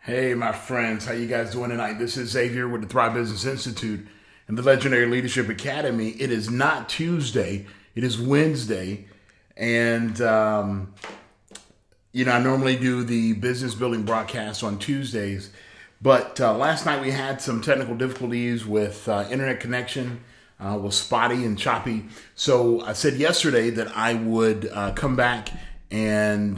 Hey, my friends, how you guys doing tonight? This is Xavier with the Thrive Business Institute and the Legendary Leadership Academy. It is not Tuesday; it is Wednesday, and I normally do the business building broadcast on Tuesdays, but last night we had some technical difficulties with internet connection. Was spotty and choppy. So I said yesterday that I would come back and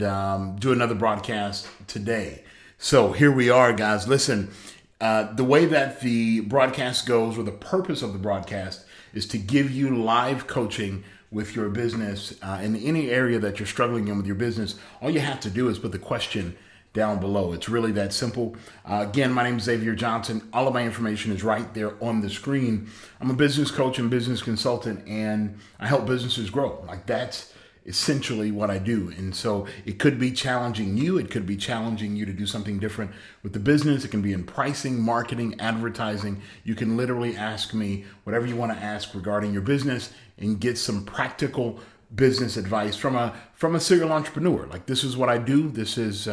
do another broadcast today. So here we are, guys. Listen, the way that the broadcast goes, or the purpose of the broadcast, is to give you live coaching with your business in any area that you're struggling in with your business. All you have to do is put the question down below. It's really that simple. Again, my name is Xavier Johnson. All of my information is right there on the screen. I'm a business coach and business consultant, and I help businesses grow. Like, that's essentially what I do. And so it could be challenging you. It could be challenging you to do something different with the business. It can be in pricing, marketing, advertising. You can literally ask me whatever you want to ask regarding your business and get some practical business advice from a serial entrepreneur. Like, this is what I do. This is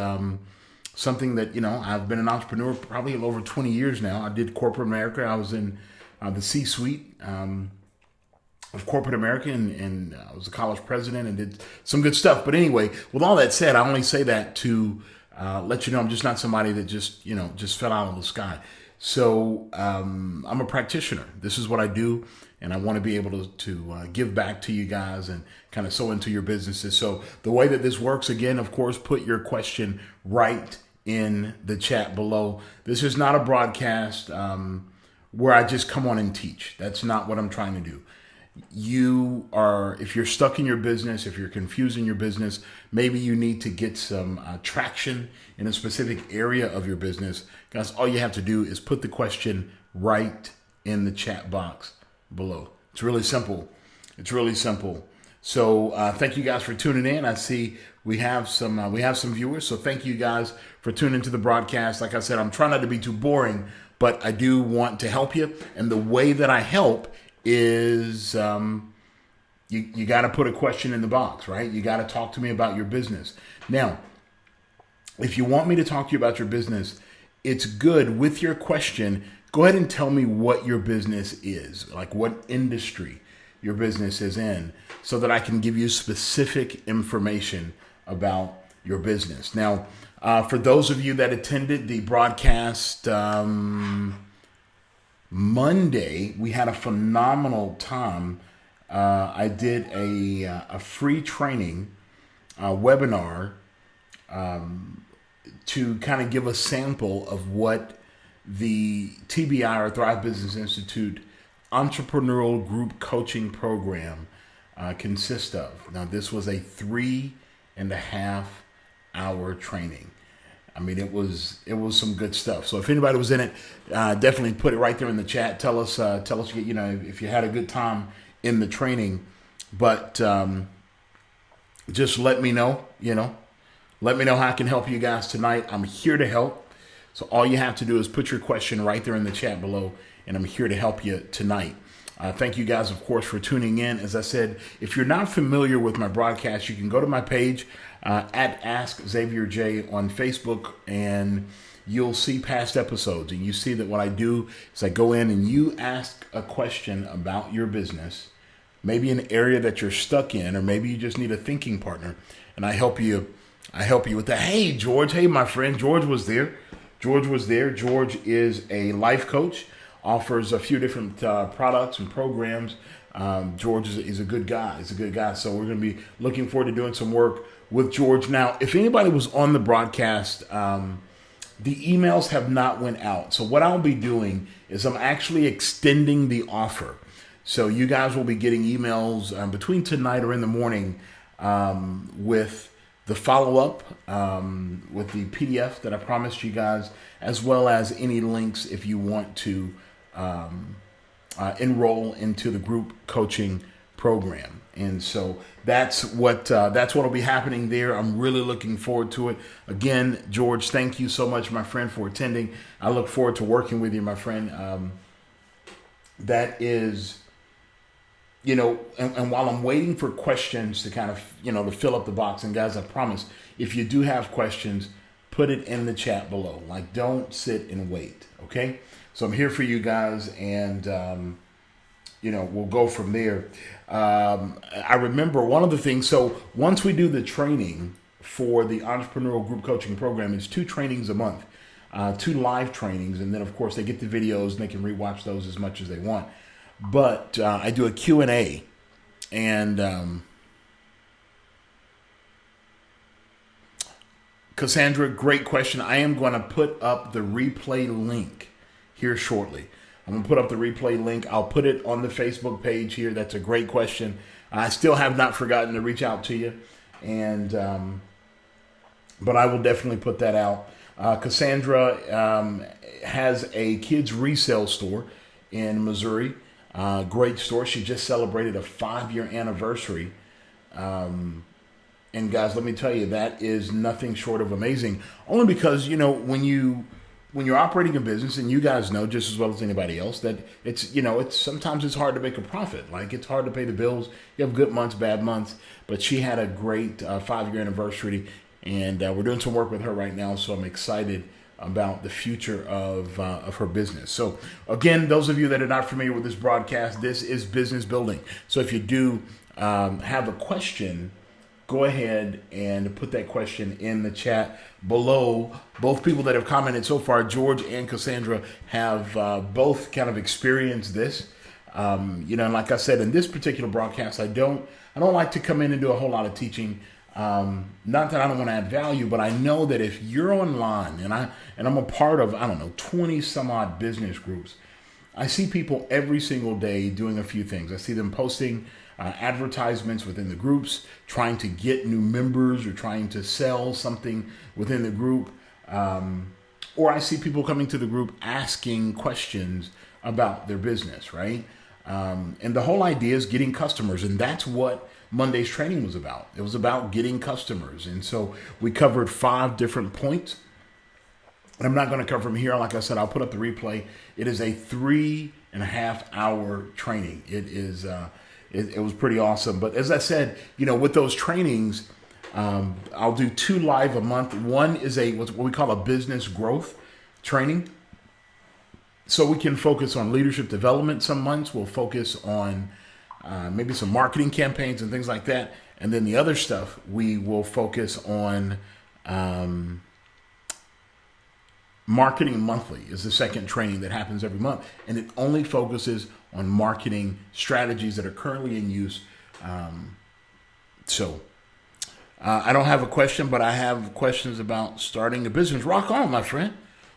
something that, I've been an entrepreneur probably over 20 years now. I did corporate America. I was in the C-suite of corporate America, and I was a college president and did some good stuff. But anyway, with all that said, I only say that to let you know I'm just not somebody that just fell out of the sky. So I'm a practitioner. This is what I do, and I want to be able to give back to you guys and kind of sow into your businesses. So the way that this works, again, of course, put your question right in the chat below. This is not a broadcast where I just come on and teach. That's not what I'm trying to do. If you're stuck in your business, if you're confused in your business, maybe you need to get some traction in a specific area of your business, guys, all you have to do is put the question right in the chat box below. It's really simple. It's really simple. So thank you guys for tuning in. I see we have some viewers. So thank you guys for tuning into the broadcast. Like I said, I'm trying not to be too boring, but I do want to help you. And the way that I help is you got to put a question in the box, right? You got to talk to me about your business. Now, if you want me to talk to you about your business, it's good with your question. Go ahead and tell me what your business is, like what industry your business is in, so that I can give you specific information about your business. Now, for those of you that attended the broadcast Monday, we had a phenomenal time. I did a free training webinar to kind of give a sample of what the TBI, or Thrive Business Institute, entrepreneurial group coaching program consists of. Now, this was a 3.5-hour training. I mean, it was some good stuff. So if anybody was in it, definitely put it right there in the chat. Tell us, if you had a good time in the training. But just let me know. Let me know how I can help you guys tonight. I'm here to help. So all you have to do is put your question right there in the chat below, and I'm here to help you tonight. Thank you guys, of course, for tuning in. As I said, if you're not familiar with my broadcast, you can go to my page at Ask Xavier J on Facebook, and you'll see past episodes. And you see that what I do is I go in and you ask a question about your business, maybe an area that you're stuck in, or maybe you just need a thinking partner, and I help you with that. Hey, George. Hey, my friend. George was there. George is a life coach, offers a few different products and programs. George is a good guy. He's a good guy. So we're going to be looking forward to doing some work with George. Now, if anybody was on the broadcast, the emails have not went out. So what I'll be doing is I'm actually extending the offer. So you guys will be getting emails between tonight or in the morning with the follow-up, with the PDF that I promised you guys, as well as any links if you want to enroll into the group coaching program. And so that's what'll be happening there. I'm really looking forward to it. Again, George, thank you so much, my friend, for attending. I look forward to working with you, my friend. That is, and while I'm waiting for questions to kind of, to fill up the box, and guys, I promise, if you do have questions, put it in the chat below. Like, don't sit and wait, okay? So I'm here for you guys, and we'll go from there. I remember one of the things. So once we do the training for the entrepreneurial group coaching program, it's 2 trainings a month, 2 live trainings, and then of course they get the videos and they can rewatch those as much as they want. But I do a Q&A, and Cassandra, great question. I am going to put up the replay link here shortly. I'm going to put up the replay link. I'll put it on the Facebook page here. That's a great question. I still have not forgotten to reach out to you, and but I will definitely put that out. Cassandra has a kids resale store in Missouri. Great store. She just celebrated a 5-year anniversary. And guys, let me tell you, that is nothing short of amazing. Only because, when you're operating a business, and you guys know just as well as anybody else that it's sometimes it's hard to make a profit. Like, it's hard to pay the bills. You have good months, bad months. But she had a great 5-year anniversary, and we're doing some work with her right now. So I'm excited about the future of her business. So again, those of you that are not familiar with this broadcast, this is business building. So if you do have a question, go ahead and put that question in the chat below. Both people that have commented so far, George and Cassandra, have both kind of experienced this. And like I said, in this particular broadcast, I don't like to come in and do a whole lot of teaching. Not that I don't want to add value, but I know that if you're online, and I'm a part of, 20 some odd business groups, I see people every single day doing a few things. I see them posting advertisements within the groups, trying to get new members or trying to sell something within the group. Or I see people coming to the group asking questions about their business, right? And the whole idea is getting customers. And that's what Monday's training was about. It was about getting customers. And so we covered 5 different points. And I'm not going to cover them here. Like I said, I'll put up the replay. It is a 3.5-hour training. It is, it was pretty awesome. But as I said, with those trainings, I'll do 2 live a month. One is what we call a business growth training. So we can focus on leadership development. Some months we'll focus on maybe some marketing campaigns and things like that. And then the other stuff, we will focus on Marketing Monthly is the second training that happens every month. And it only focuses on marketing strategies that are currently in use. So I don't have a question, but I have questions about starting a business. Rock on, my friend.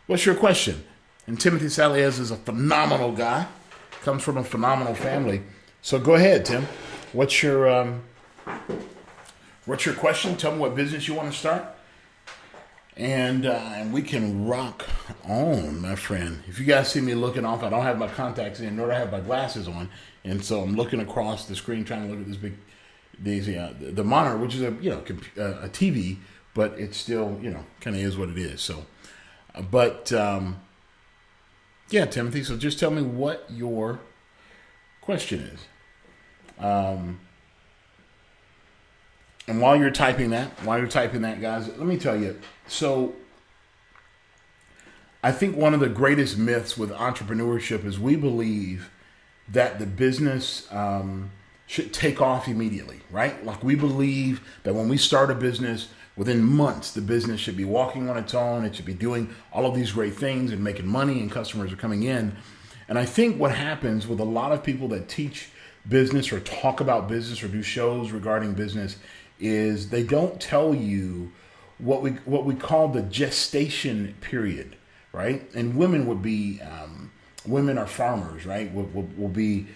What's your question? And Timothy Saliez is a phenomenal guy. Comes from a phenomenal family. So go ahead, Tim. What's your question? Tell me what business you want to start. And we can rock on, my friend. If you guys see me looking off, I don't have my contacts in, nor do I have my glasses on. And so I'm looking across the screen, trying to look at the monitor, which is a TV, but it still, kind of is what it is. So, yeah, Timothy. So just tell me what your question is. And while you're typing that, guys, let me tell you. So I think one of the greatest myths with entrepreneurship is we believe that the business should take off immediately, right? Like, we believe that when we start a business, within months, the business should be walking on its own. It should be doing all of these great things and making money, and customers are coming in. And I think what happens with a lot of people that teach business or talk about business or do shows regarding business is they don't tell you what we call the gestation period, right? And women would be women are farmers, right? Will be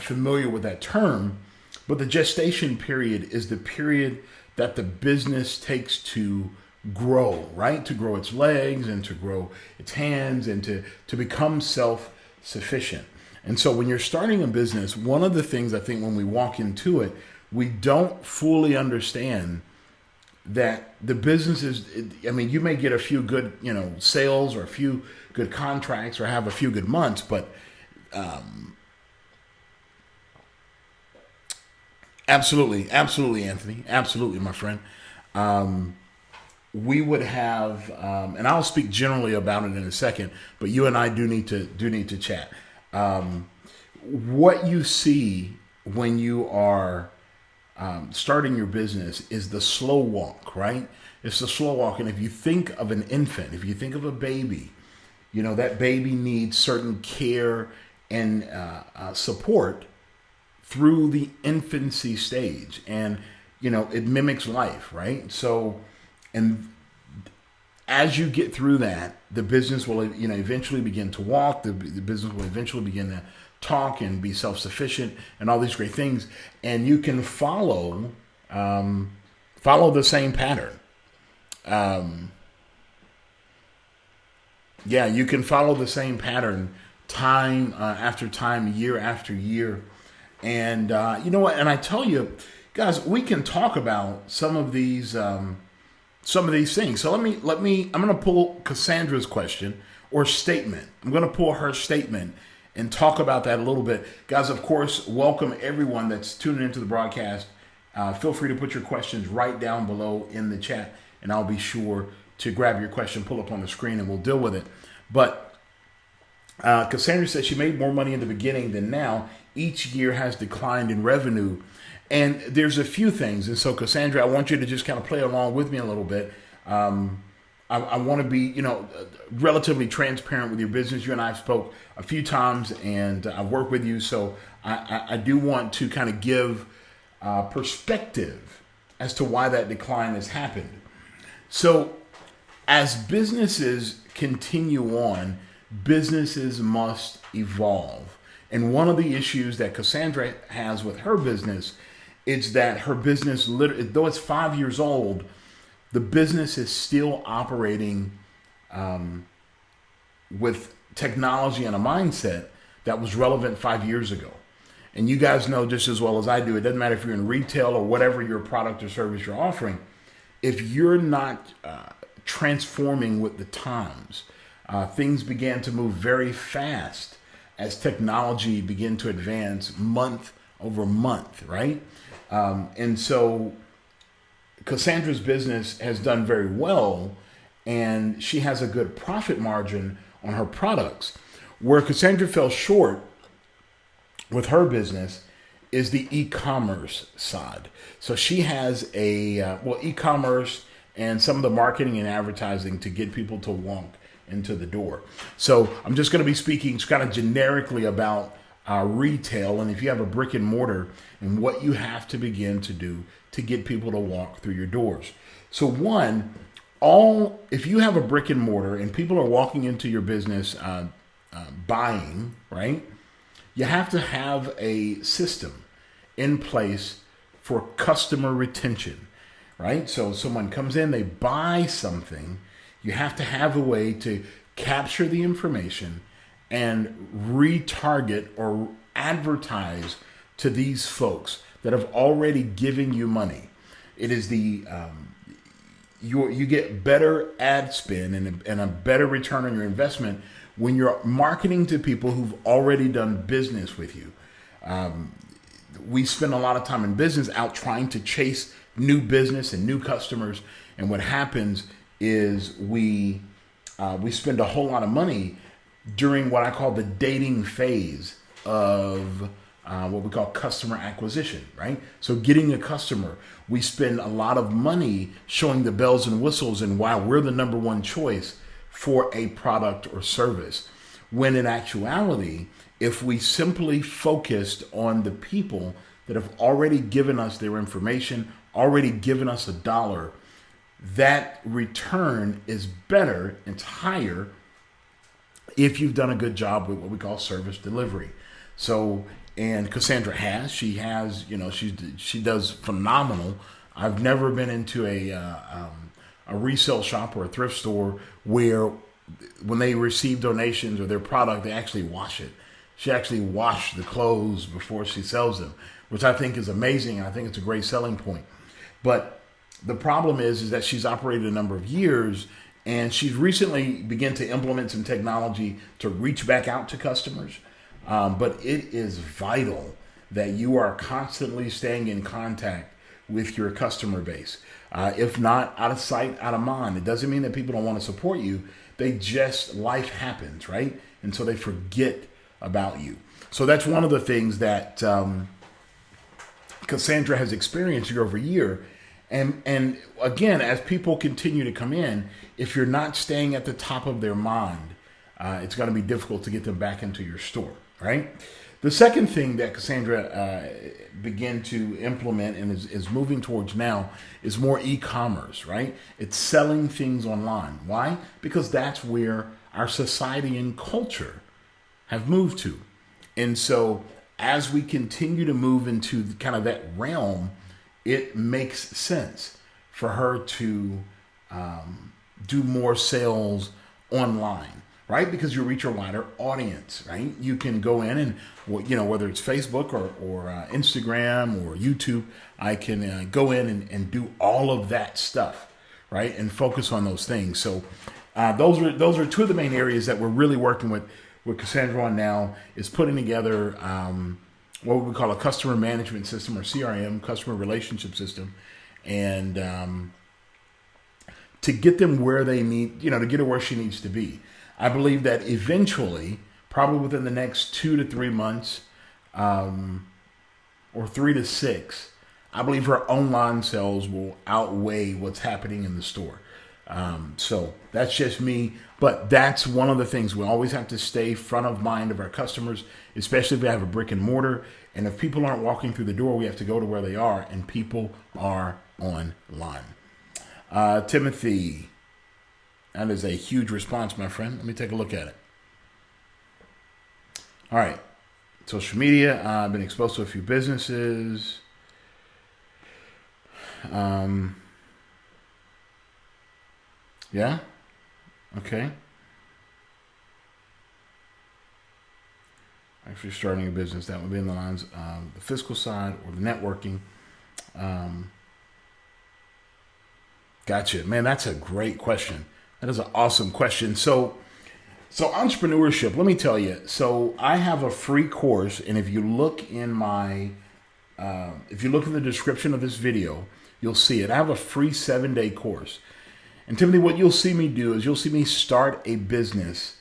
familiar with that term. But the gestation period is the period that the business takes to grow, right? To grow its legs and to grow its hands and to become self-sufficient. And so when you're starting a business, one of the things I think when we walk into it, we don't fully understand that the business is, you may get a few good, sales or a few good contracts or have a few good months, but absolutely, Anthony. Absolutely, my friend. we would have, and I'll speak generally about it in a second, but you and I do need to chat. What you see when you are starting your business is the slow walk, right? It's the slow walk. And if you think of an infant, if you think of a baby, that baby needs certain care and support through the infancy stage. And, it mimics life, right? So, and as you get through that, the business will, eventually begin to walk. The business will eventually begin to talk and be self-sufficient and all these great things. And you can follow the same pattern. You can follow the same pattern time after time, year after year. And you know what? And I tell you, guys, we can talk about some of these things. So I'm going to pull Cassandra's question or statement. I'm going to pull her statement and talk about that a little bit. Guys, of course, welcome everyone that's tuning into the broadcast. Feel free to put your questions right down below in the chat, and I'll be sure to grab your question, pull up on the screen, and we'll deal with it. But Cassandra says she made more money in the beginning than now. Each year has declined in revenue. And there's a few things. And so, Cassandra, I want you to just kind of play along with me a little bit. I want to be, relatively transparent with your business. You and I have spoke a few times, and I've worked with you. So I do want to kind of give perspective as to why that decline has happened. So as businesses continue on, businesses must evolve. And one of the issues that Cassandra has with her business is that her business, though it's 5 years old, the business is still operating with technology and a mindset that was relevant 5 years ago. And you guys know just as well as I do, it doesn't matter if you're in retail or whatever your product or service you're offering. If you're not transforming with the times, things began to move very fast as technology began to advance month over month, right? And so Cassandra's business has done very well, and she has a good profit margin on her products. Where Cassandra fell short with her business is the e-commerce side. So she has e-commerce and some of the marketing and advertising to get people to walk into the door. So I'm just going to be speaking kind of generically about retail, and if you have a brick and mortar, and what you have to begin to do to get people to walk through your doors. So one, if you have a brick and mortar and people are walking into your business buying, right? You have to have a system in place for customer retention, right? So someone comes in, they buy something, you have to have a way to capture the information and retarget or advertise to these folks that have already given you money. It is you get better ad spend and a better return on your investment when you're marketing to people who've already done business with you. We spend a lot of time in business out trying to chase new business and new customers, and what happens is we spend a whole lot of money during what I call the dating phase of what we call customer acquisition, right? So getting a customer, we spend a lot of money showing the bells and whistles and why we're the number one choice for a product or service. When in actuality, if we simply focused on the people that have already given us their information, already given us $1, that return is better, it's higher if you've done a good job with what we call service delivery. So, and Cassandra she does phenomenal. I've never been into a resale shop or a thrift store where when they receive donations or their product, they actually wash it. She actually washed the clothes before she sells them, which I think is amazing. And I think it's a great selling point. But the problem is that she's operated a number of years, and she's recently begun to implement some technology to reach back out to customers. But it is vital that you are constantly staying in contact with your customer base. If not, out of sight, out of mind. It doesn't mean that people don't want to support you. They just, life happens, right? And so they forget about you. So that's one of the things that Cassandra has experienced year over year. And again, as people continue to come in, if you're not staying at the top of their mind, it's going to be difficult to get them back into your store, right? The second thing that Cassandra began to implement and is moving towards now is more e-commerce, right? It's selling things online. Why? Because that's where our society and culture have moved to. And so as we continue to move into kind of that realm, it makes sense for her to do more sales online, right? Because you reach a wider audience, right? You can go in and, whether it's Facebook or Instagram or YouTube, I can go in and do all of that stuff, right? And focus on those things. So those are two of the main areas that we're really working with Cassandra on now, is putting together what we call a customer management system, or CRM, customer relationship system, and to get them where they need, to get her where she needs to be. I believe that eventually, probably within the next 2 to 3 months, or 3 to 6, I believe her online sales will outweigh what's happening in the store. So that's just me, but that's one of the things. We always have to stay front of mind of our customers, especially if we have a brick and mortar. And if people aren't walking through the door, we have to go to where they are, and people are online. Timothy, that is a huge response, my friend. Let me take a look at it. All right. Social media. I've been exposed to a few businesses. Yeah. Okay. Actually starting a business, that would be in the lines of the fiscal side or the networking. Gotcha. Man, that's a great question. That is an awesome question. So entrepreneurship, let me tell you. So I have a free course, and if you look in the description of this video, you'll see it. I have a free 7-day course. And Timothy, what you'll see me do is you'll see me start a business,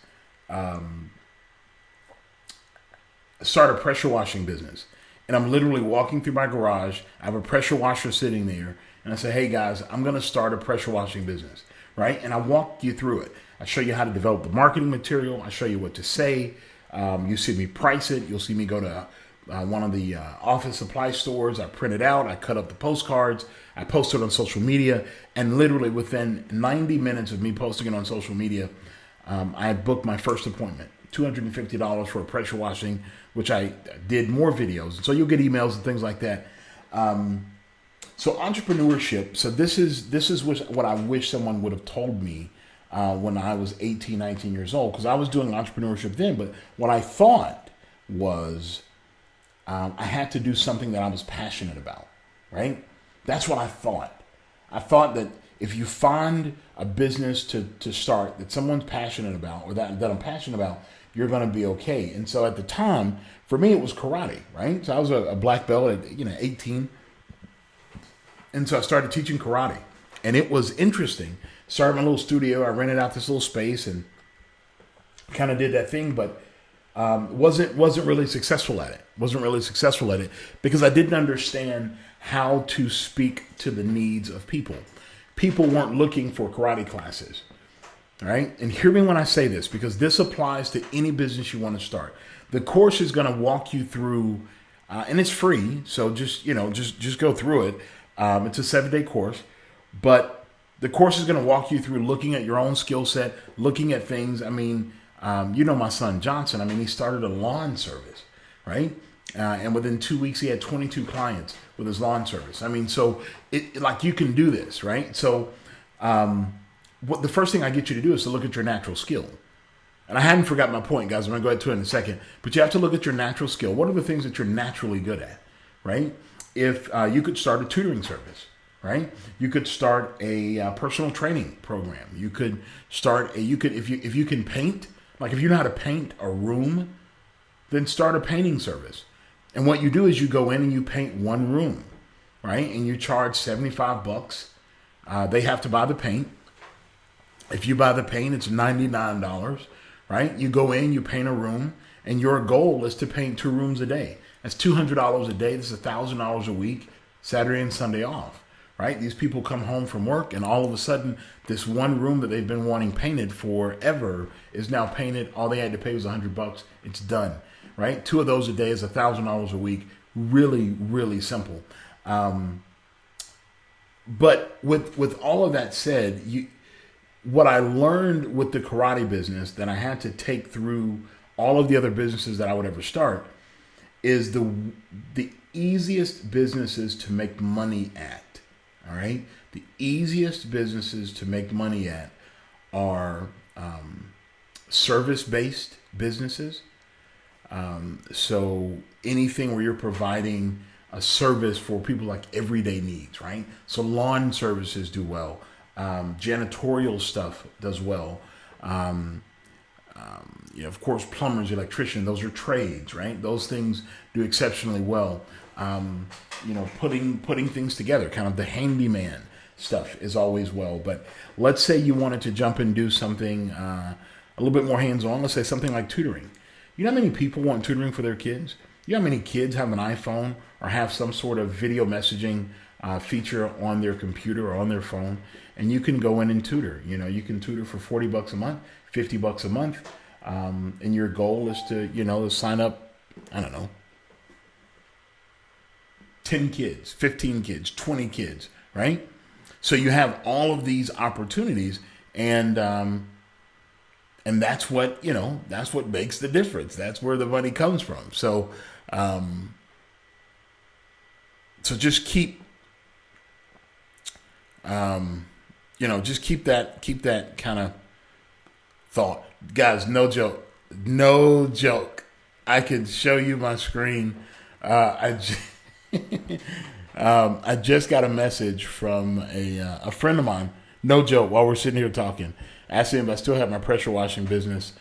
start a pressure washing business. And I'm literally walking through my garage. I have a pressure washer sitting there. And I say, hey guys, I'm going to start a pressure washing business, right? And I walk you through it. I show you how to develop the marketing material. I show you what to say. You see me price it. You'll see me go to one of the office supply stores. I print it out. I cut up the postcards. I post it on social media. And literally within 90 minutes of me posting it on social media, I booked my first appointment. $250 for a pressure washing, which I did more videos. So you'll get emails and things like that. So entrepreneurship. So this is what I wish someone would have told me when I was 18, 19 years old, because I was doing entrepreneurship then. But what I thought was I had to do something that I was passionate about, right? That's what I thought. I thought that if you find a business to start that someone's passionate about, or that I'm passionate about, you're going to be okay. And so at the time, for me, it was karate, right? So I was a black belt at 18. And so I started teaching karate. And it was interesting. Started my little studio. I rented out this little space and kind of did that thing, but wasn't really successful at it. Wasn't really successful at it because I didn't understand how to speak to the needs of people. People weren't looking for karate classes. All right. And hear me when I say this, because this applies to any business you want to start. The course is going to walk you through, and it's free. So just go through it. It's a 7-day course, but the course is going to walk you through looking at your own skill set, looking at things. I mean, my son Johnson, he started a lawn service, right? And within 2 weeks, he had 22 clients with his lawn service. So you can do this, right? So, the first thing I get you to do is to look at your natural skill. And I hadn't forgotten my point, guys. I'm going to go into it in a second. But you have to look at your natural skill. What are the things that you're naturally good at, right? If you could start a tutoring service, right? You could start a personal training program. You could start if you can paint, like if you know how to paint a room, then start a painting service. And what you do is you go in and you paint one room. right? And you charge $75. They have to buy the paint. If you buy the paint, it's $99, right? You go in, you paint a room, and your goal is to paint 2 rooms a day. That's $200 a day. That's $1,000 a week, Saturday and Sunday off, right? These people come home from work, and all of a sudden, this one room that they've been wanting painted forever is now painted. All they had to pay was $100. It's done, right? 2 of those a day is $1,000 a week. Really, really simple. But with all of that said, what I learned with the karate business that I had to take through all of the other businesses that I would ever start is the easiest businesses to make money at. All right, the easiest businesses to make money at are service-based businesses. So anything where you're providing a service for people like everyday needs, right? So lawn services do well. Janitorial stuff does well. Of course, plumbers, electricians, those are trades, right? Those things do exceptionally well. Putting things together, kind of the handyman stuff is always well. But let's say you wanted to jump and do something a little bit more hands-on. Let's say something like tutoring. You know how many people want tutoring for their kids? You know how many kids have an iPhone or have some sort of video messaging feature on their computer or on their phone, and you can go in and tutor. You can tutor for $40 a month, $50 a month, and your goal is to sign up, I don't know, 10 kids, 15 kids, 20 kids, right? So you have all of these opportunities, and that's what makes the difference. That's where the money comes from. So just keep just keep that kind of thought, guys. No joke. I can show you my screen. I just got a message from a friend of mine. No joke. While we're sitting here talking, asking if I still have my pressure washing business.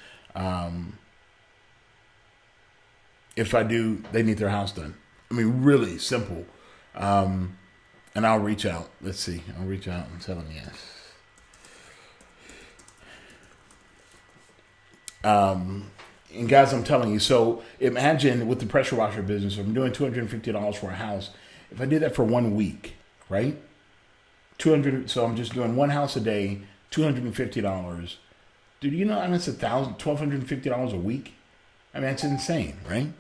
If I do, they need their house done. I mean, really simple. And I'll reach out. Let's see. I'll reach out and tell them yes. And guys, I'm telling you, so imagine with the pressure washer business, if I'm doing $250 for a house. If I did that for 1 week, right? So I'm just doing one house a day, $250. Dude, that's $1,250 a week. I mean, that's insane, right?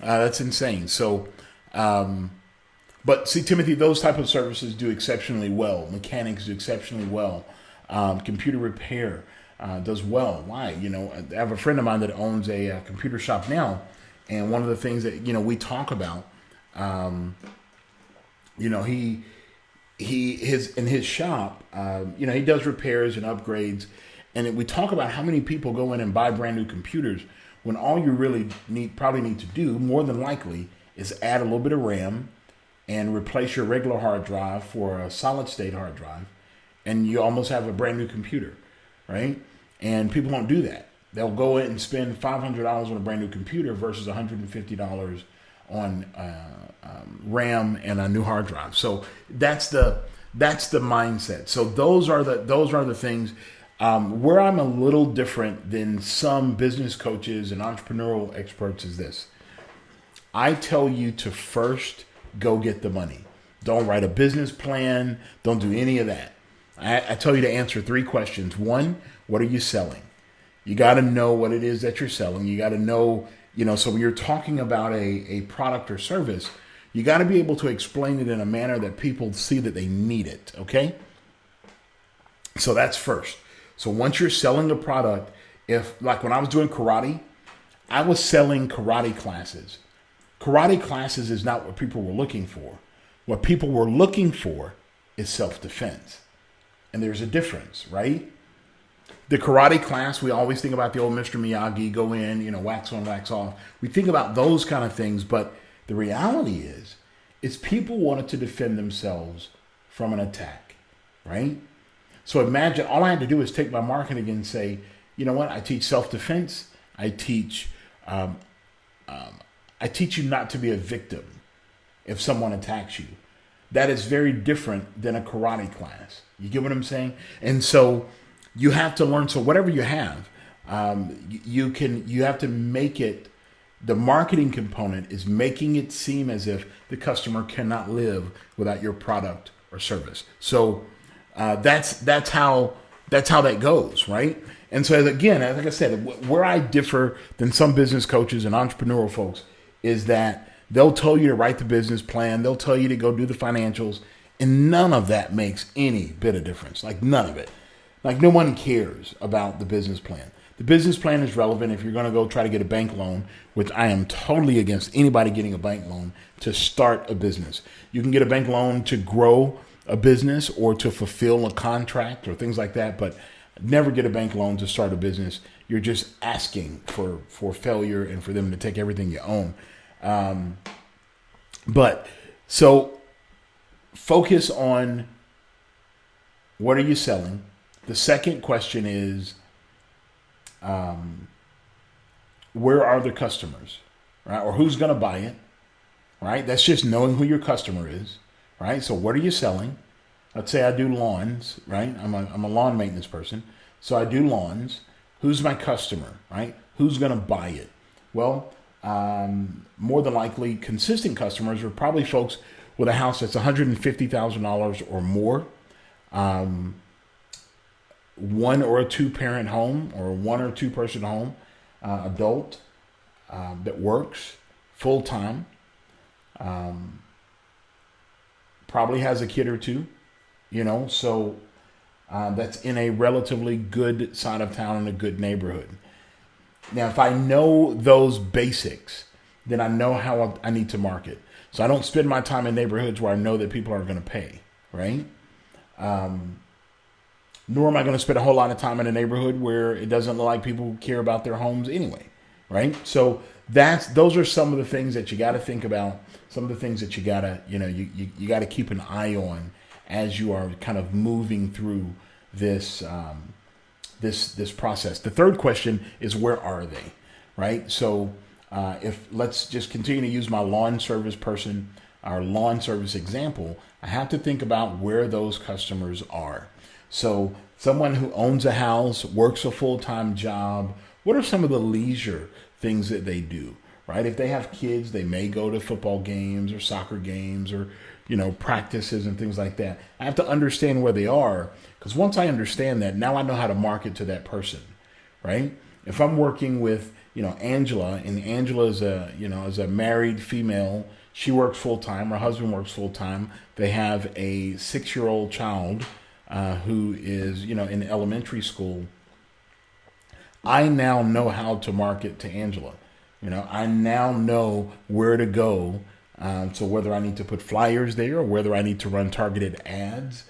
That's insane. So, but see, Timothy, those type of services do exceptionally well. Mechanics do exceptionally well. Computer repair does well. Why? I have a friend of mine that owns a computer shop now, and one of the things that we talk about, in his shop, he does repairs and upgrades, and we talk about how many people go in and buy brand new computers when all you really probably need to do, more than likely, is add a little bit of RAM and replace your regular hard drive for a solid state hard drive, and you almost have a brand new computer, right? And people don't do that. They'll go in and spend $500 on a brand new computer versus $150 on RAM and a new hard drive. So that's the mindset. So those are the things where I'm a little different than some business coaches and entrepreneurial experts is this. I tell you to first go get the money. Don't write a business plan. Don't do any of that. I tell you to answer 3 questions. 1, what are you selling? You got to know what it is that you're selling. You got to know, so when you're talking about a product or service, you got to be able to explain it in a manner that people see that they need it, okay? So that's first. So once you're selling a product, like when I was doing karate, I was selling karate classes. Karate classes is not what people were looking for. What people were looking for is self-defense. And there's a difference, right? The karate class, we always think about the old Mr. Miyagi, go in, wax on, wax off. We think about those kind of things, but the reality is people wanted to defend themselves from an attack, right? So imagine, all I had to do is take my marketing and say, you know what? I teach self-defense. I teach you not to be a victim if someone attacks you. that is very different than a karate class. You get what I'm saying? And so you have to learn. So whatever you have, you have to make it. The marketing component is making it seem as if the customer cannot live without your product or service. So that's how that goes, right? And so again, like I said, where I differ than some business coaches and entrepreneurial folks is that they'll tell you to write the business plan, they'll tell you to go do the financials, and none of that makes any bit of difference. Like none of it. Like no one cares about the business plan. The business plan is relevant if you're going to go try to get a bank loan, which I am totally against anybody getting a bank loan to start a business. You can get a bank loan to grow a business or to fulfill a contract or things like that, but never get a bank loan to start a business. You're just asking for failure and for them to take everything you own. But so focus on what are you selling? The second question is, where are the customers, right? Or who's going to buy it, right? That's just knowing who your customer is, right? So what are you selling? Let's say I do lawns, right? I'm a lawn maintenance person. So I do lawns. Who's my customer, right? Who's going to buy it? Well, more than likely, consistent customers are probably folks with a house that's $150,000 or more. One or a two parent home or a one or two person home, adult that works full time, probably has a kid or two, so that's in a relatively good side of town in a good neighborhood. Now, if I know those basics, then I know how I need to market. So I don't spend my time in neighborhoods where I know that people are going to pay, right? Nor am I going to spend a whole lot of time in a neighborhood where it doesn't look like people care about their homes anyway, right? So those are some of the things that you got to think about. Some of the things that you got to, you got to keep an eye on as you are kind of moving through this this process. The third question is, where are they, right? So if let's just continue to use my lawn service person, our lawn service example, I have to think about where those customers are. So someone who owns a house, works a full-time job, what are some of the leisure things that they do, right? If they have kids, they may go to football games or soccer games or, practices and things like that. I have to understand where they are, because once I understand that, now I know how to market to that person, right? If I'm working with, Angela, and Angela is is a married female, she works full-time, her husband works full-time, they have a 6-year-old child who is, in elementary school, I now know how to market to Angela. I now know where to go. So whether I need to put flyers there or whether I need to run targeted ads,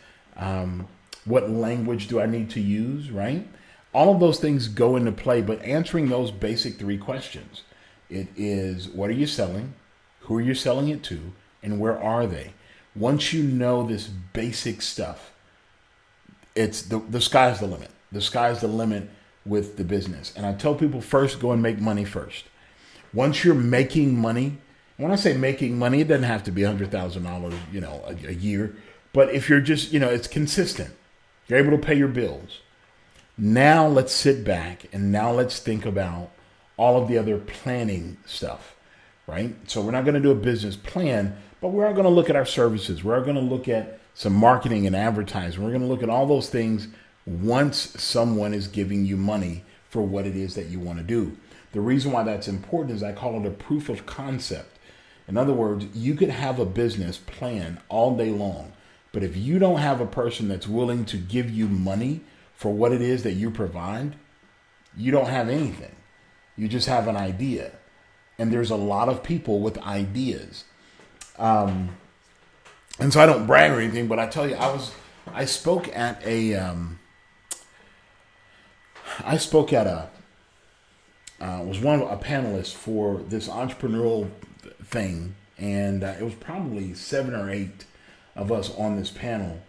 what language do I need to use, right? All of those things go into play, but answering those basic 3 questions. It is, what are you selling? Who are you selling it to? And where are they? Once you know this basic stuff, it's the sky's the limit. The sky's the limit with the business. And I tell people, first, go and make money first. Once you're making money, when I say making money, it doesn't have to be $100,000, a year. But if you're just, it's consistent, you're able to pay your bills. Now let's sit back and now let's think about all of the other planning stuff, right? So we're not going to do a business plan, but we are going to look at our services. We're going to look at some marketing and advertising. We're going to look at all those things once someone is giving you money for what it is that you want to do. The reason why that's important is I call it a proof of concept. In other words, you could have a business plan all day long, but if you don't have a person that's willing to give you money for what it is that you provide, you don't have anything. You just have an idea. And there's a lot of people with ideas. And so I don't brag or anything, but I tell you, I spoke at a was one of a panelist for this entrepreneurial thing, and it was probably 7 or 8 of us on this panel.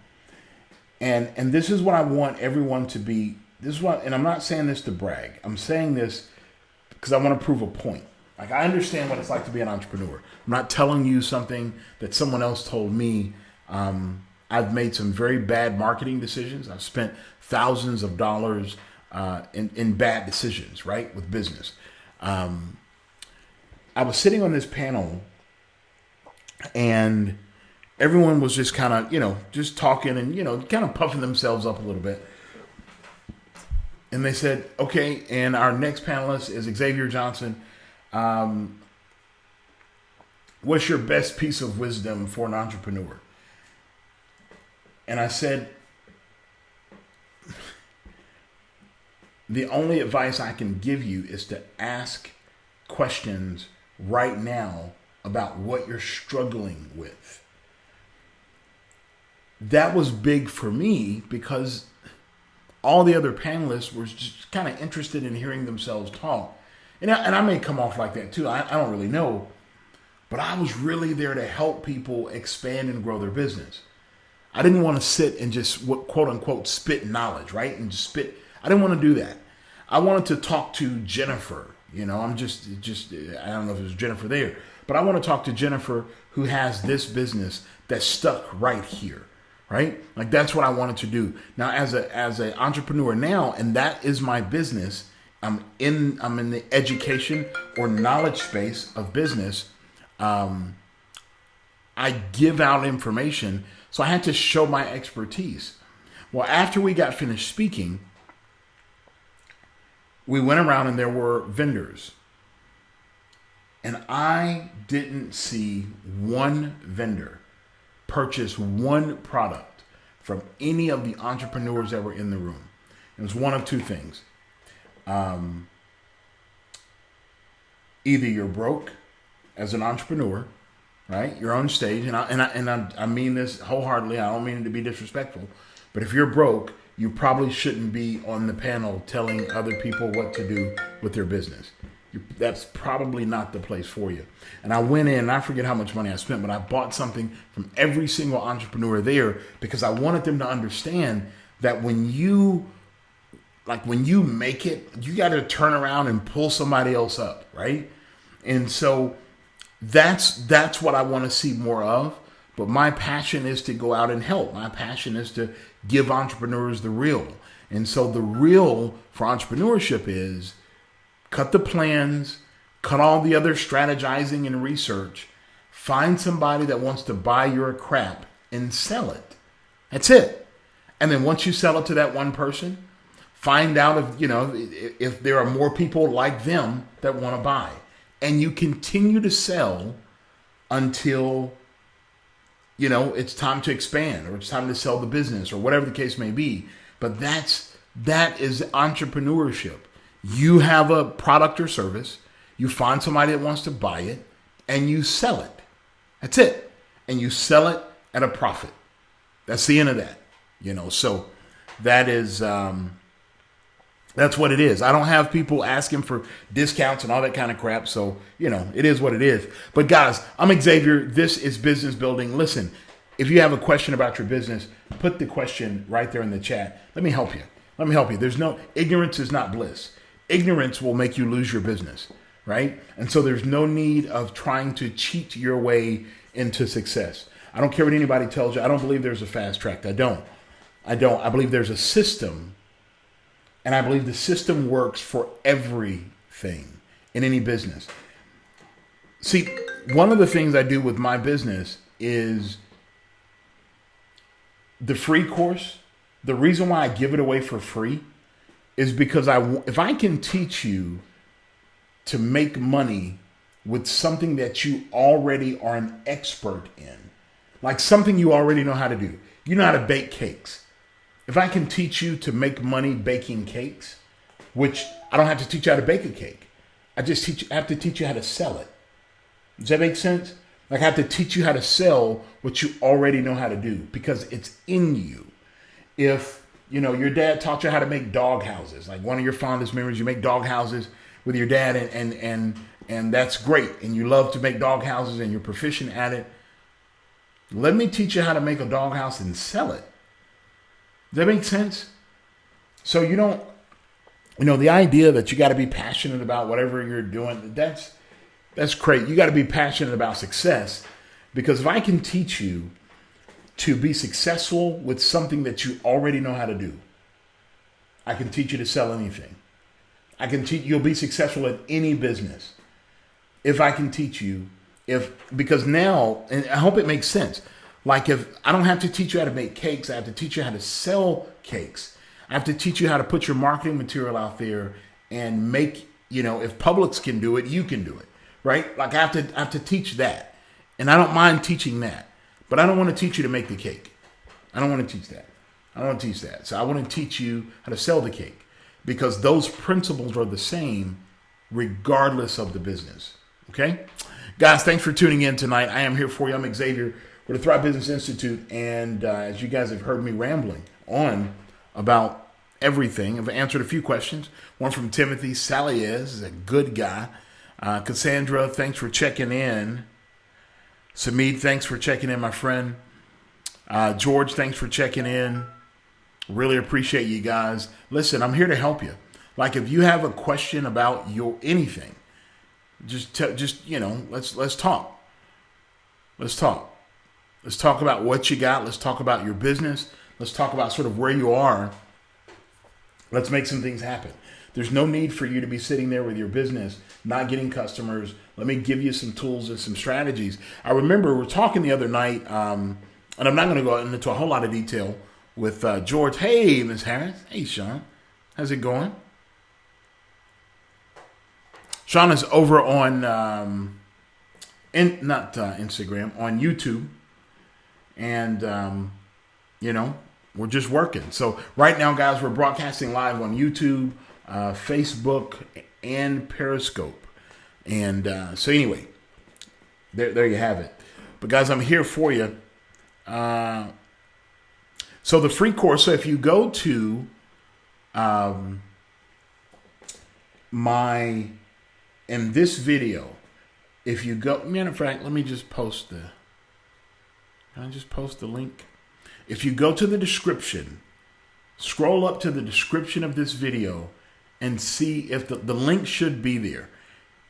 And this is what I want everyone to be. This is what, and I'm not saying this to brag. I'm saying this because I want to prove a point. Like, I understand what it's like to be an entrepreneur. I'm not telling you something that someone else told me. I've made some very bad marketing decisions. I've spent thousands of dollars in bad decisions, right, with business. I was sitting on this panel, and everyone was just kind of, just talking and, kind of puffing themselves up a little bit. And they said, okay, and our next panelist is Xavier Johnson. What's your best piece of wisdom for an entrepreneur? And I said, the only advice I can give you is to ask questions right now about what you're struggling with. That was big for me because all the other panelists were just kind of interested in hearing themselves talk. And I may come off like that too. I don't really know. But I was really there to help people expand and grow their business. I didn't want to sit and just quote unquote spit knowledge, right? And just spit. I didn't want to do that. I wanted to talk to Jennifer. I'm just I don't know if there's Jennifer there, but I want to talk to Jennifer who has this business that's stuck right here, right? Like that's what I wanted to do. Now as an entrepreneur now, and that is my business. I'm in the education or knowledge space of business. I give out information, so I had to show my expertise. Well, after we got finished speaking, we went around and there were vendors. And I didn't see one vendor purchase one product from any of the entrepreneurs that were in the room. It was one of two things. Either you're broke as an entrepreneur, right? You're on stage, and I mean this wholeheartedly. I don't mean it to be disrespectful, but if you're broke, you probably shouldn't be on the panel telling other people what to do with their business. That's probably not the place for you. And I went in, and I forget how much money I spent, but I bought something from every single entrepreneur there because I wanted them to understand that when you make it, you got to turn around and pull somebody else up, right? And so that's what I want to see more of. But my passion is to go out and help. My passion is to give entrepreneurs the real. And so the real for entrepreneurship is cut the plans, cut all the other strategizing and research, find somebody that wants to buy your crap and sell it. That's it. And then once you sell it to that one person, find out if there are more people like them that want to buy. And you continue to sell until it's time to expand or it's time to sell the business or whatever the case may be. But that is entrepreneurship. You have a product or service, you find somebody that wants to buy it, and you sell it. That's it. And you sell it at a profit. That's the end of that. So that is that's what it is. I don't have people asking for discounts and all that kind of crap. So, it is what it is. But guys, I'm Xavier. This is Business Building. Listen, if you have a question about your business, put the question right there in the chat. Let me help you. Ignorance is not bliss. Ignorance will make you lose your business, right? And so there's no need of trying to cheat your way into success. I don't care what anybody tells you. I don't believe there's a fast track. I don't. I believe there's a system. And I believe the system works for everything in any business. See, one of the things I do with my business is the free course. The reason why I give it away for free is because if I can teach you to make money with something that you already are an expert in, like something you already know how to do. You know how to bake cakes. If I can teach you to make money baking cakes, which I don't have to teach you how to bake a cake. I have to teach you how to sell it. Does that make sense? Like I have to teach you how to sell what you already know how to do because it's in you. If, your dad taught you how to make dog houses, like one of your fondest memories, you make dog houses with your dad and that's great. And you love to make dog houses and you're proficient at it. Let me teach you how to make a dog house and sell it. Does that make sense? So the idea that you got to be passionate about whatever you're doing, that's great. You got to be passionate about success because if I can teach you to be successful with something that you already know how to do. I can teach you to sell anything. I can teach you'll be successful at any business if I can teach you. Because now, and I hope it makes sense. Like, if I don't have to teach you how to make cakes, I have to teach you how to sell cakes. I have to teach you how to put your marketing material out there and make, if Publix can do it, you can do it, right? Like, I have to teach that. And I don't mind teaching that, but I don't want to teach you to make the cake. I don't want to teach that. I don't want to teach that. So I want to teach you how to sell the cake, because those principles are the same regardless of the business. Okay? Guys, thanks for tuning in tonight. I am here for you. I'm Xavier with the Thrive Business Institute. And as you guys have heard me rambling on about everything, I've answered a few questions. One from Timothy. Sally is a good guy. Cassandra, thanks for checking in. Samid, thanks for checking in, my friend. George, thanks for checking in. Really appreciate you guys. Listen, I'm here to help you. Like, if you have a question about your anything, let's talk. Let's talk. Let's talk about what you got. Let's talk about your business. Let's talk about sort of where you are. Let's make some things happen. There's no need for you to be sitting there with your business, not getting customers. Let me give you some tools and some strategies. I remember we were talking the other night, and I'm not going to go into a whole lot of detail with George. Hey, Ms. Harris. Hey, Sean. How's it going? Sean is over on, Instagram, on YouTube. And, we're just working. So right now, guys, we're broadcasting live on YouTube, Facebook, and Periscope. And so anyway, there you have it. But guys, I'm here for you. So the free course, so if you go to in this video, if you go, matter of fact, let me just post can I just post the link? If you go to the description, scroll up to the description of this video and see if the link should be there.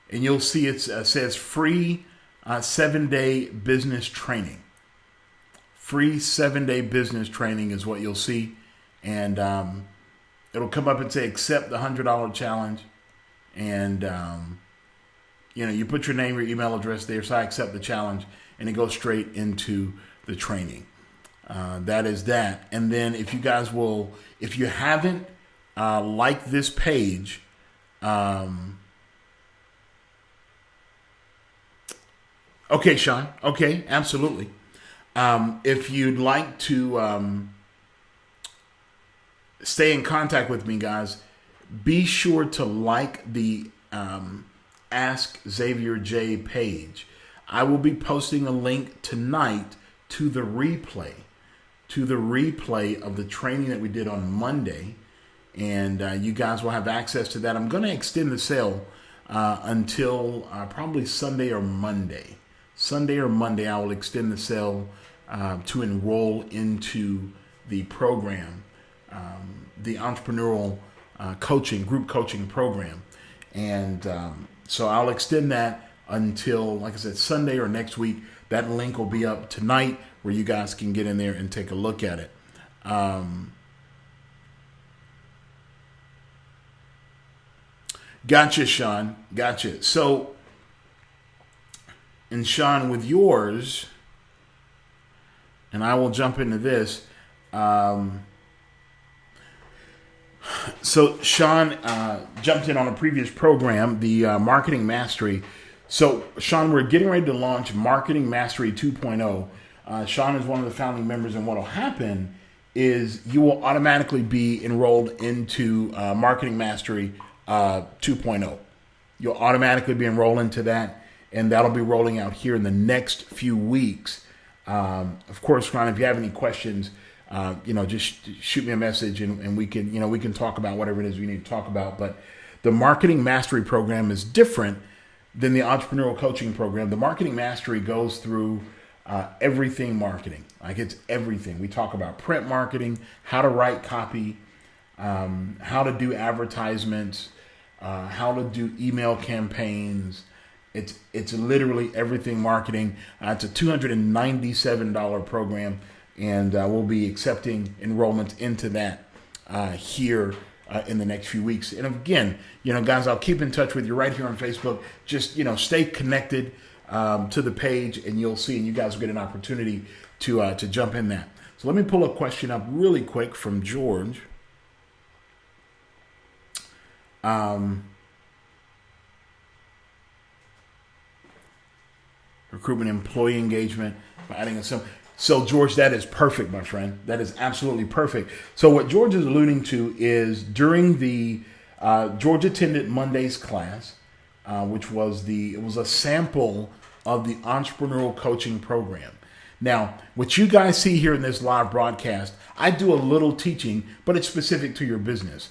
And you'll see it says free 7-day business training. Free 7-day business training is what you'll see. And it'll come up and say, accept the $100 challenge. And, you put your name, your email address there. So I accept the challenge. And it goes straight into the training. That is that. And then if you guys will, if you haven't liked this page, okay, Sean. Okay, absolutely. If you'd like to stay in contact with me, guys, be sure to like the Ask Xavier J page. I will be posting a link tonight to the replay of the training that we did on Monday. And you guys will have access to that. I'm going to extend the sale until probably Sunday or Monday. I will extend the sale to enroll into the program, the entrepreneurial group coaching program. And so I'll extend that until, like I said, Sunday or next week. That link will be up tonight where you guys can get in there and take a look at it. Gotcha, Sean. Gotcha. So, and Sean, with yours, and I will jump into this. So Sean jumped in on a previous program, the Marketing Mastery. So Sean, we're getting ready to launch Marketing Mastery 2.0. Sean is one of the founding members, and what will happen is you will automatically be enrolled into Marketing Mastery 2.0. You'll automatically be enrolled into that, and that'll be rolling out here in the next few weeks. Of course, Ron, if you have any questions, just shoot me a message and we can talk about whatever it is we need to talk about. But the Marketing Mastery program is different than the entrepreneurial coaching program. The Marketing Mastery goes through everything marketing. Like, it's everything. We talk about print marketing, how to write copy, how to do advertisements, how to do email campaigns. It's literally everything marketing. It's a $297 program. and we'll be accepting enrollment into that here in the next few weeks. And again, guys, I'll keep in touch with you right here on Facebook. Just, stay connected to the page, and you'll see, and you guys will get an opportunity to jump in that. So let me pull a question up really quick from George. Recruitment, employee engagement, by adding a sim. So George, that is perfect, my friend. That is absolutely perfect. So what George is alluding to is during the George attended Monday's class, which was it was a sample of the entrepreneurial coaching program. Now, what you guys see here in this live broadcast, I do a little teaching, but it's specific to your business.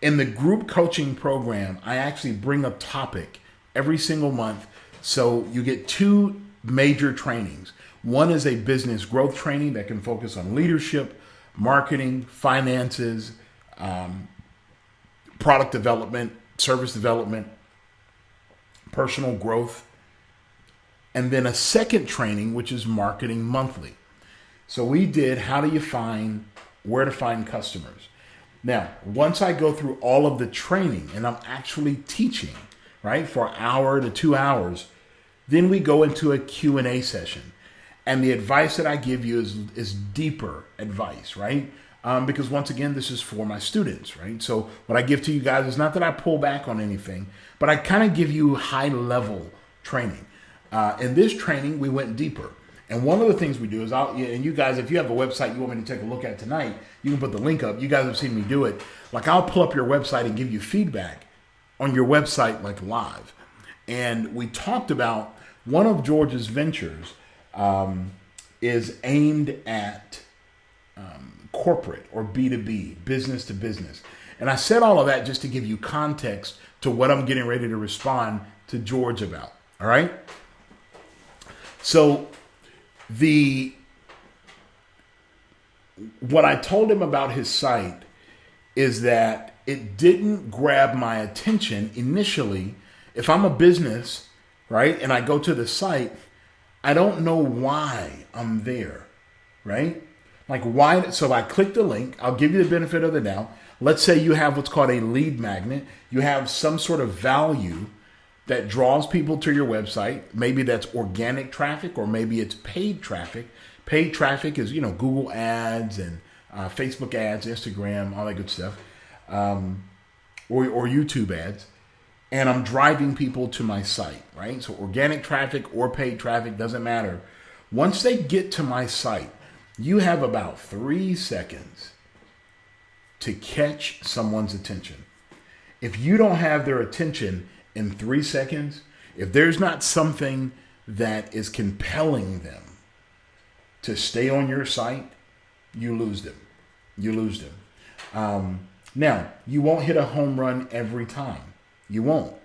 In the group coaching program, I actually bring a topic every single month. So you get two major trainings. One is a business growth training that can focus on leadership, marketing, finances, product development, service development, personal growth. And then a second training, which is marketing monthly. So we did where to find customers. Now, once I go through all of the training and I'm actually teaching, right, for an hour to 2 hours, then we go into a Q&A session. And the advice that I give you is deeper advice, right? Because once again, this is for my students, right? So what I give to you guys is not that I pull back on anything, but I kind of give you high level training. In this training, we went deeper. And one of the things we do is, and you guys, if you have a website you want me to take a look at tonight, you can put the link up. You guys have seen me do it. Like, I'll pull up your website and give you feedback on your website, like live. And we talked about one of George's ventures is aimed at corporate or B2B, business to business. And I said all of that just to give you context to what I'm getting ready to respond to George about. All right. So what I told him about his site is that it didn't grab my attention initially. If I'm a business, right, and I go to the site, I don't know why I'm there, right? Like, why? So I click the link. I'll give you the benefit of the doubt. Let's say you have what's called a lead magnet. You have some sort of value that draws people to your website. Maybe that's organic traffic, or maybe it's paid traffic. Paid traffic is, Google ads and Facebook ads, Instagram, all that good stuff, or YouTube ads. And I'm driving people to my site, right? So organic traffic or paid traffic, doesn't matter. Once they get to my site, you have about 3 seconds to catch someone's attention. If you don't have their attention in 3 seconds, if there's not something that is compelling them to stay on your site, you lose them. Now, you won't hit a home run every time. You won't.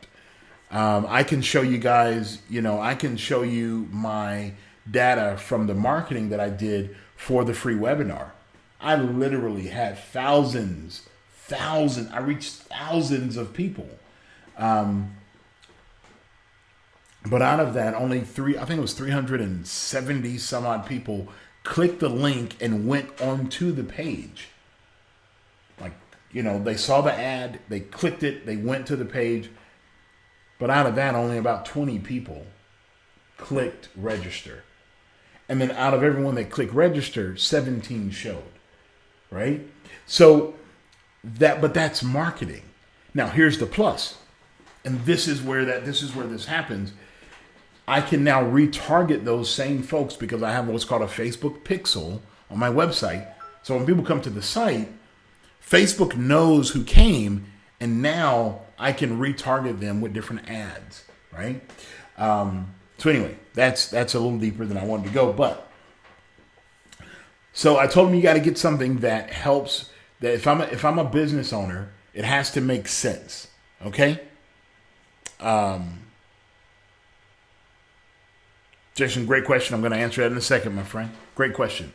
I can show you guys, I can show you my data from the marketing that I did for the free webinar. I literally had I reached thousands of people. But out of that, only 370 some odd people clicked the link and went onto the page. Like, they saw the ad, they clicked it, they went to the page. But out of that, only about 20 people clicked register. And then out of everyone that clicked register, 17 showed, right? So that's marketing. Now, here's the plus. And this is where this happens. I can now retarget those same folks because I have what's called a Facebook pixel on my website. So when people come to the site, Facebook knows who came, and now I can retarget them with different ads, right? So anyway, that's a little deeper than I wanted to go. But so I told him you got to get something that helps. That if I'm a business owner, it has to make sense. Okay. Jason, great question. I'm going to answer that in a second, my friend. Great question.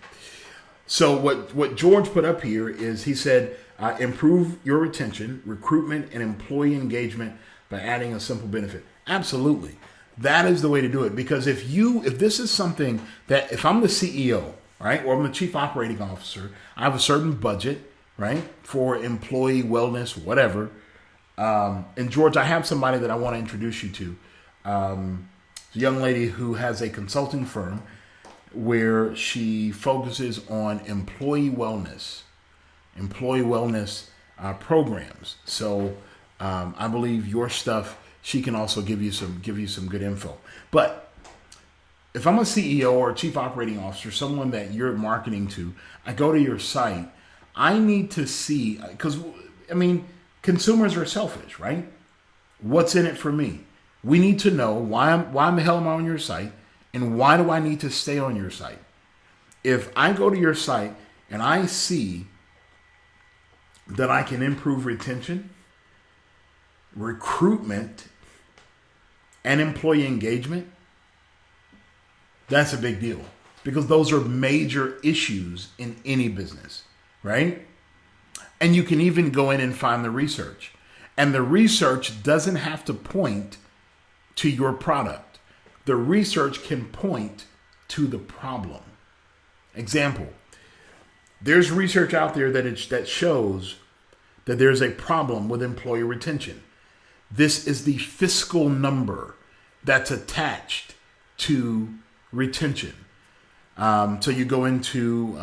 So what George put up here is, he said, improve your retention, recruitment, and employee engagement by adding a simple benefit. Absolutely. That is the way to do it. Because if this is something that, if I'm the CEO, right? Or I'm the chief operating officer. I have a certain budget, right, for employee wellness, whatever. And George, I have somebody that I want to introduce you to. A young lady who has a consulting firm where she focuses on employee wellness programs. So I believe your stuff, she can also give you some good info. But if I'm a CEO or a chief operating officer, someone that you're marketing to, I go to your site. I need to see, because I mean, consumers are selfish, right? What's in it for me? We need to know why the hell am I on your site, and why do I need to stay on your site? If I go to your site and I see that I can improve retention, recruitment, and employee engagement, that's a big deal, because those are major issues in any business, right? And you can even go in and find the research. And the research doesn't have to point to your product. The research can point to the problem. Example, there's research out there that shows that there's a problem with employee retention. This is the fiscal number that's attached to retention. So you go into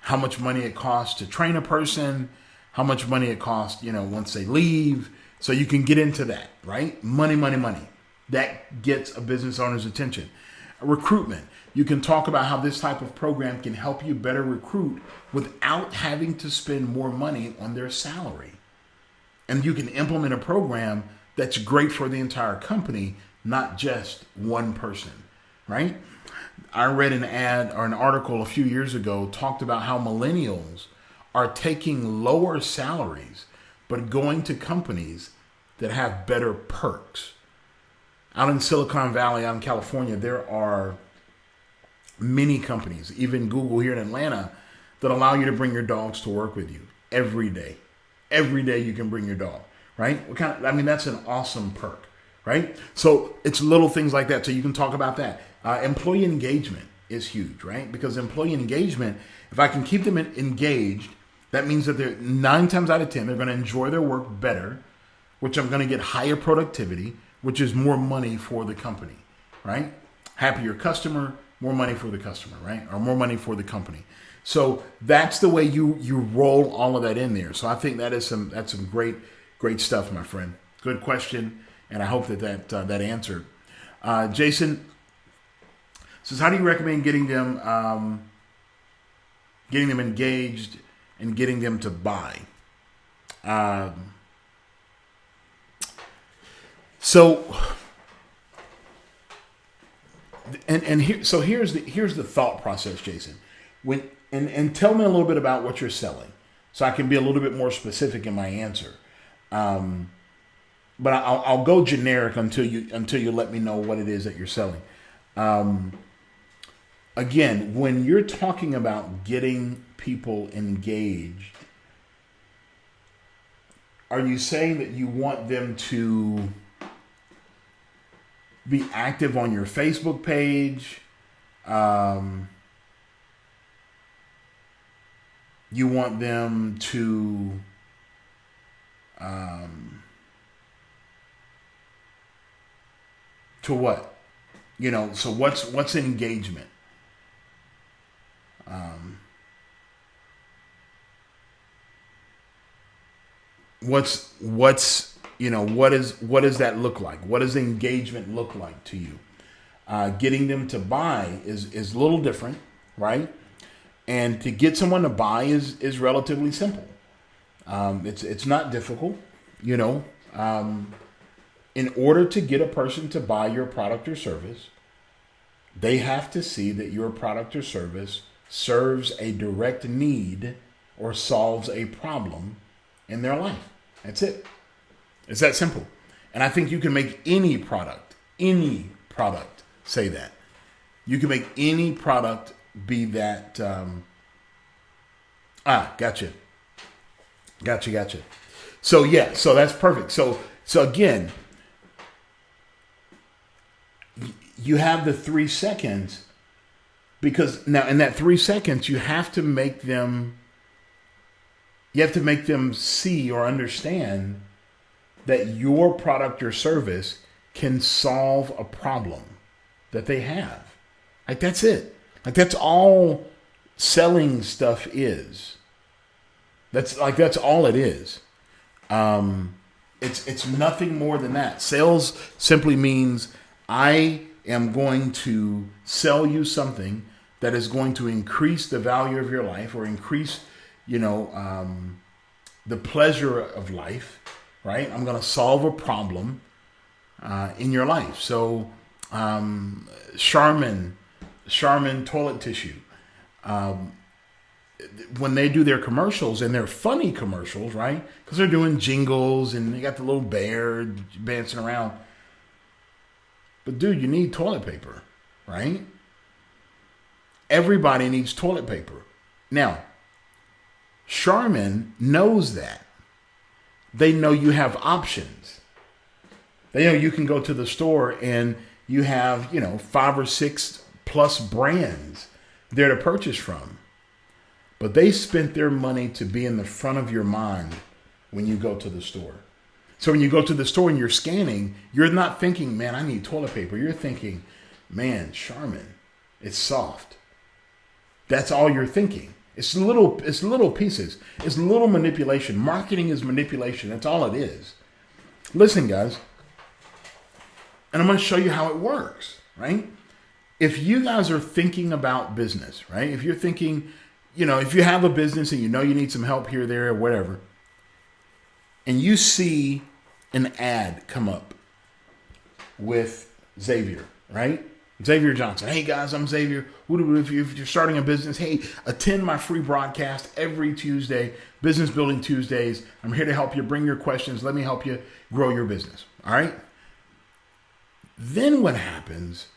how much money it costs to train a person, how much money it costs, once they leave. So you can get into that, right? Money. That gets a business owner's attention. Recruitment. You can talk about how this type of program can help you better recruit without having to spend more money on their salary. And you can implement a program that's great for the entire company, not just one person, right? I read an ad or an article a few years ago talked about how millennials are taking lower salaries but going to companies that have better perks. Out in Silicon Valley, out in California, there are many companies, even Google here in Atlanta, that allow you to bring your dogs to work with you every day. Every day you can bring your dog, right? That's an awesome perk, right? So it's little things like that. So you can talk about that. Employee engagement is huge, right? Because employee engagement, if I can keep them engaged, that means that they're 9 times out of 10, they're going to enjoy their work better, which I'm going to get higher productivity, which is more money for the company, right? Happier customer, more money for the customer, right? Or more money for the company. So that's the way you roll all of that in there. So I think that's some great stuff, my friend. Good question, and I hope that answered. Jason says, how do you recommend getting them engaged and getting them to buy? Here's the thought process, Jason. And tell me a little bit about what you're selling, so I can be a little bit more specific in my answer. But I'll go generic until you let me know what it is that you're selling. Again, when you're talking about getting people engaged, are you saying that you want them to be active on your Facebook page? You want them to what? So what's engagement? What does that look like? What does engagement look like to you? Getting them to buy is a little different, right? And to get someone to buy is relatively simple. It's not difficult, in order to get a person to buy your product or service, they have to see that your product or service serves a direct need or solves a problem in their life. That's it. It's that simple. And I think you can make any product say that. You can make any product be that. Gotcha. So that's perfect. So again, you have the 3 seconds Because now in that 3 seconds, you have to make them see or understand that your product or service can solve a problem that they have. Like, that's it. Like, that's all selling stuff is. That's all it is. It's nothing more than that. Sales simply means I am going to sell you something that is going to increase the value of your life, or increase, the pleasure of life, right? I'm going to solve a problem in your life. So, Charmin toilet tissue. When they do their commercials, and they're funny commercials, right? Because they're doing jingles and they got the little bear dancing around. But dude, you need toilet paper, right? Everybody needs toilet paper. Now, Charmin knows that. They know you have options. They know you can go to the store and you have, 5 or 6 plus brands there to purchase from. But they spent their money to be in the front of your mind when you go to the store. So when you go to the store and you're scanning, you're not thinking, man, I need toilet paper. You're thinking, man, Charmin, it's soft. That's all you're thinking. It's little pieces. It's little manipulation. Marketing is manipulation. That's all it is. Listen, guys, and I'm going to show you how it works, right? If you guys are thinking about business, right? If you're thinking, if you have a business and you need some help here, there, or whatever, and you see an ad come up with Xavier, right? Xavier Johnson. Hey guys, I'm Xavier. If you're starting a business, hey, attend my free broadcast every Tuesday, Business Building Tuesdays. I'm here to help you. Bring your questions. Let me help you grow your business. All right? Then what happens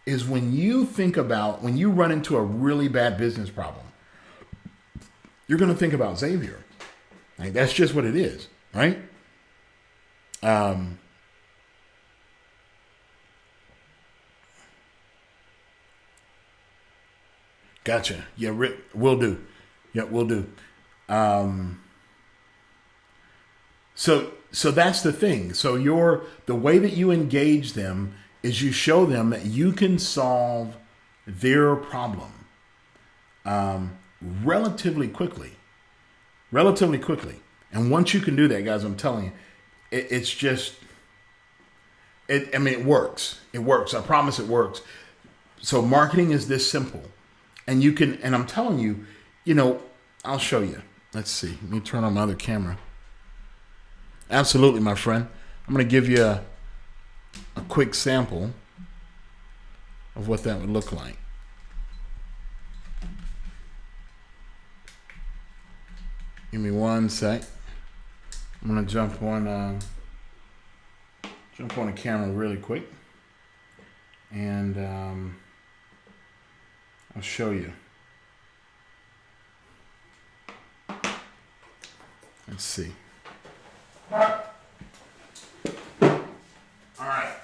is when you run into a really bad business problem, you're going to think about Xavier. Like, that's just what it is, right? Gotcha. Yeah, will do. Yeah, will do. So that's the thing. So the way that you engage them is you show them that you can solve their problem relatively quickly. And once you can do that, guys, I'm telling you, it works. It works. I promise it works. So marketing is this simple. And you can, and I'm telling you, I'll show you. Let's see. Let me turn on my other camera. Absolutely, my friend. I'm going to give you a quick sample of what that would look like. Give me one sec. I'm going to jump on the camera really quick. And I'll show you. Let's see. All right.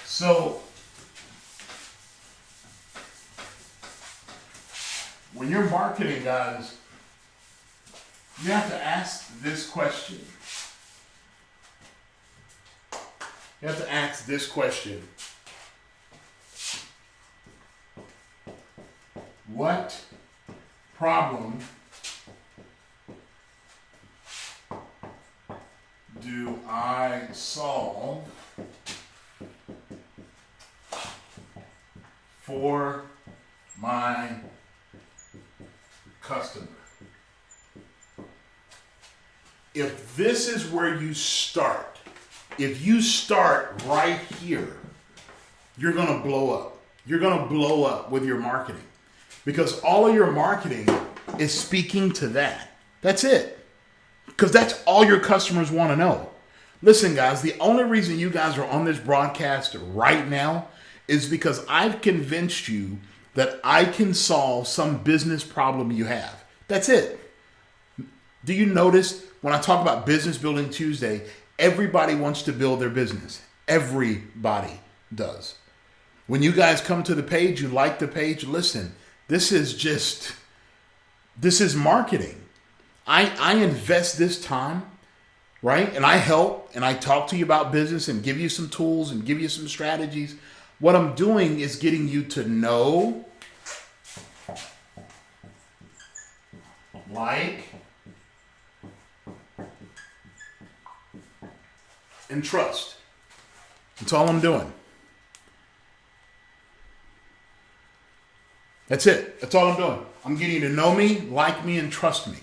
So when you're marketing, guys, you have to ask this question. You have to ask this question. What problem do I solve for my customer? If this is where you start, if you start right here, you're going to blow up. You're going to blow up with your marketing. Because all of your marketing is speaking to that. That's it. Because that's all your customers want to know. Listen, guys, the only reason you guys are on this broadcast right now is because I've convinced you that I can solve some business problem you have. That's it. Do you notice when I talk about Business Building Tuesday, everybody wants to build their business. Everybody does. When you guys come to the page, you like the page, listen, this is marketing. I invest this time, right? And I help and I talk to you about business and give you some tools and give you some strategies. What I'm doing is getting you to know, like, and trust. That's all I'm doing. That's it. That's all I'm doing. I'm getting you to know me, like me, and trust me.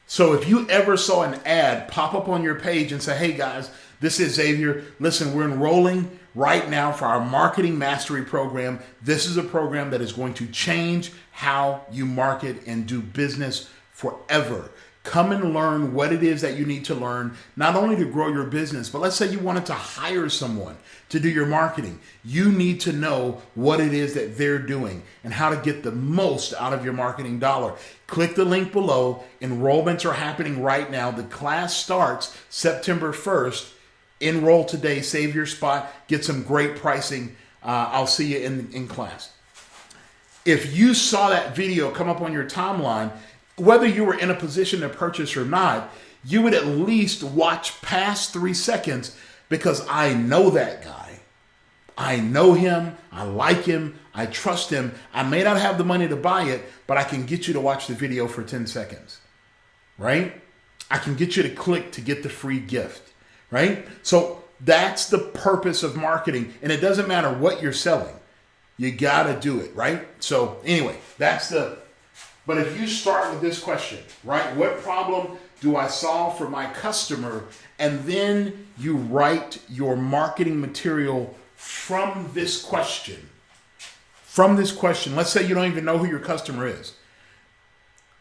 So if you ever saw an ad pop up on your page and say, hey guys, this is Xavier. Listen, we're enrolling right now for our marketing mastery program. This is a program that is going to change how you market and do business forever. Come and learn what it is that you need to learn, not only to grow your business, but let's say you wanted to hire someone to do your marketing. You need to know what it is that they're doing and how to get the most out of your marketing dollar. Click the link below. Enrollments are happening right now. The class starts September 1st. Enroll today, save your spot, get some great pricing. I'll see you in class. If you saw that video come up on your timeline, whether you were in a position to purchase or not, you would at least watch past 3 seconds, because I know that guy. I know him. I like him. I trust him. I may not have the money to buy it, but I can get you to watch the video for 10 seconds, right? I can get you to click to get the free gift, right? So that's the purpose of marketing. And it doesn't matter what you're selling. You got to do it, right? So anyway, but if you start with this question, right? What problem do I solve for my customer? And then you write your marketing material from this question. From this question. Let's say you don't even know who your customer is.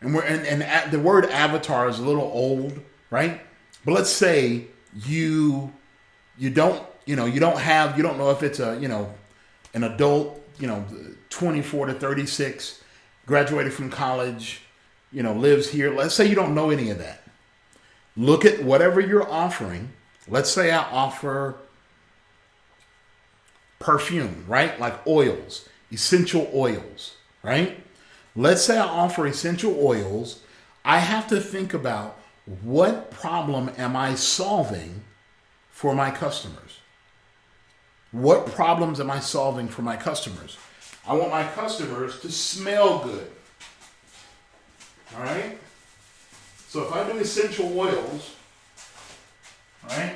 And the word avatar is a little old, right? But let's say you don't know if it's an adult, 24 to 36, graduated from college, lives here. Let's say you don't know any of that. Look at whatever you're offering. Let's say I offer perfume, right? Like oils, essential oils, right? Let's say I offer essential oils. I have to think about, what problem am I solving for my customers? What problems am I solving for my customers? I want my customers to smell good. All right? So if I do essential oils, all right?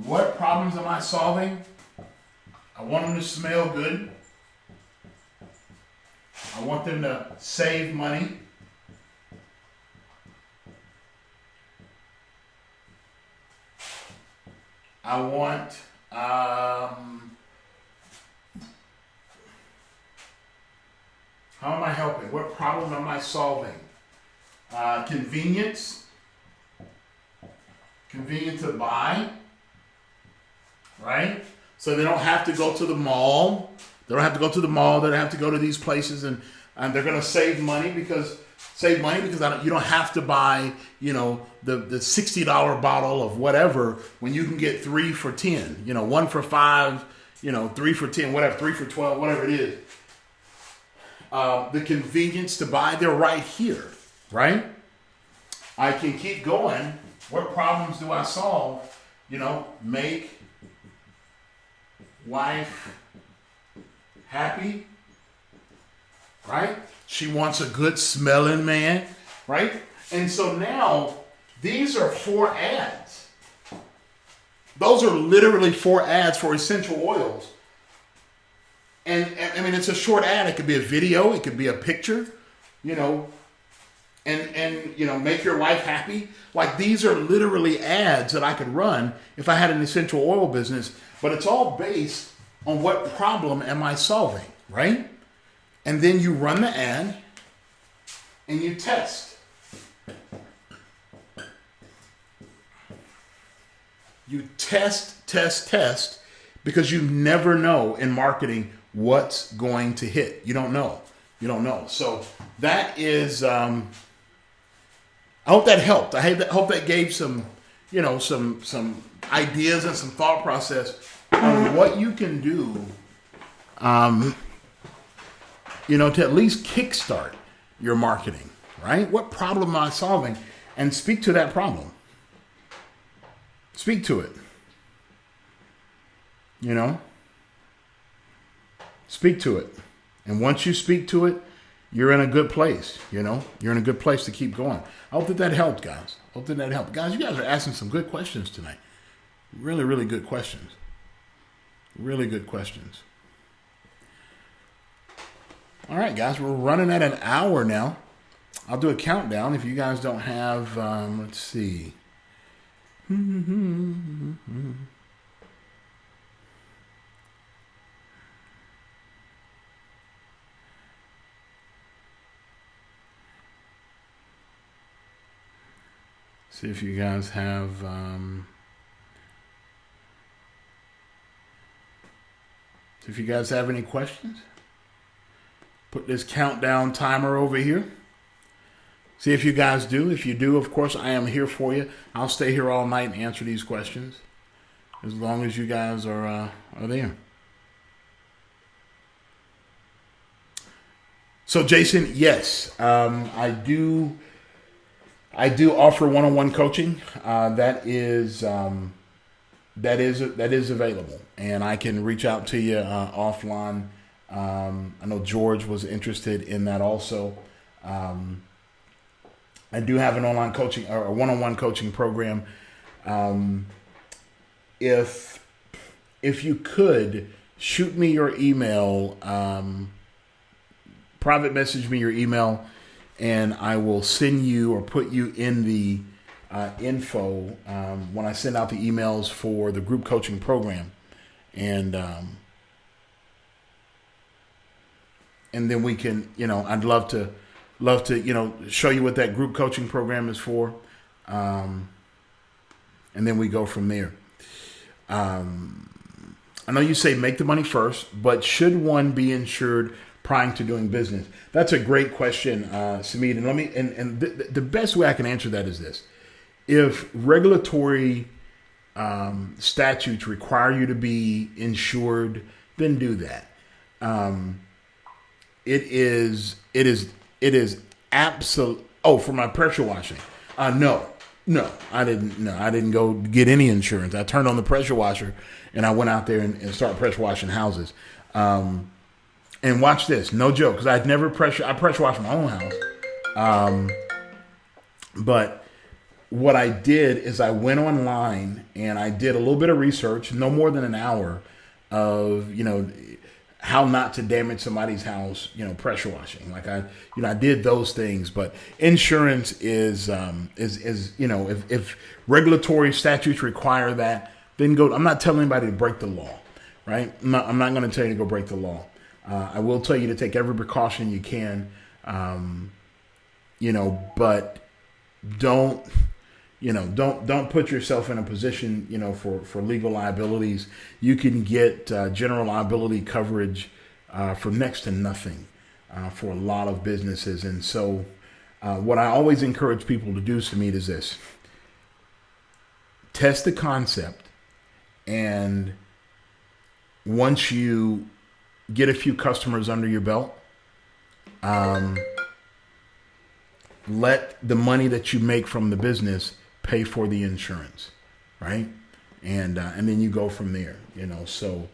What problems am I solving? I want them to smell good. I want them to save money. I want how am I helping? What problem am I solving? Convenience. Convenient to buy. Right? So they don't have to go to the mall. They don't have to go to the mall. They don't have to go to these places, and they're going to save money because you don't have to buy, the $60 bottle of whatever when you can get 3 for 10, 1 for 5, 3 for 10, whatever, 3 for 12, whatever it is. The convenience to buy, they're right here, right? I can keep going. What problems do I solve? Make wife happy, right? She wants a good smelling man, right? And so now these are 4 ads. Those are literally 4 ads for essential oils. And I mean, it's a short ad. It could be a video. It could be a picture, and make your wife happy. Like, these are literally ads that I could run if I had an essential oil business, but it's all based on what problem am I solving, right? And then you run the ad and you test. You test, because you never know in marketing what's going to hit. You don't know. So that is, I hope that helped. I hope that gave some some ideas and some thought process on what you can do, to at least kickstart your marketing, right? What problem am I solving? And speak to that problem. Speak to it. Speak to it. And once you speak to it, you're in a good place, You're in a good place to keep going. I hope that helped, guys. Guys, you guys are asking some good questions tonight. Really, really good questions. Really good questions. All right, guys, we're running at an hour now. I'll do a countdown if you guys don't have, let's see. See if you guys have, any questions. Put this countdown timer over here. See if you guys do. If you do, of course, I am here for you. I'll stay here all night and answer these questions as long as you guys are there. So, Jason, yes, I do offer one-on-one coaching. That is available, and I can reach out to you offline. I know George was interested in that also. I do have an online coaching or a one-on-one coaching program. If you could shoot me your email, private message me your email, and I will send you or put you in the info when I send out the emails for the group coaching program, and then we can, I'd love to, show you what that group coaching program is for, and then we go from there. I know you say make the money first, but should one be insured prior to doing business? That's a great question, Samid. And the best way I can answer that is this: if regulatory statutes require you to be insured, then do that. It is absolute. Oh, for my pressure washing? No, I didn't go get any insurance. I turned on the pressure washer and I went out there and started pressure washing houses. And watch this, no joke, because I pressure washed my own house. But what I did is I went online and I did a little bit of research, no more than an hour of, how not to damage somebody's house, pressure washing. Like I did those things, but insurance is if regulatory statutes require that, then go. I'm not telling anybody to break the law, right? I'm not going to tell you to go break the law. I will tell you to take every precaution you can, but don't put yourself in a position, for legal liabilities. You can get general liability coverage for next to nothing for a lot of businesses. And so what I always encourage people to do, Samit, is this: test the concept, and once you get a few customers under your belt, let the money that you make from the business pay for the insurance, right? And then you go from there, So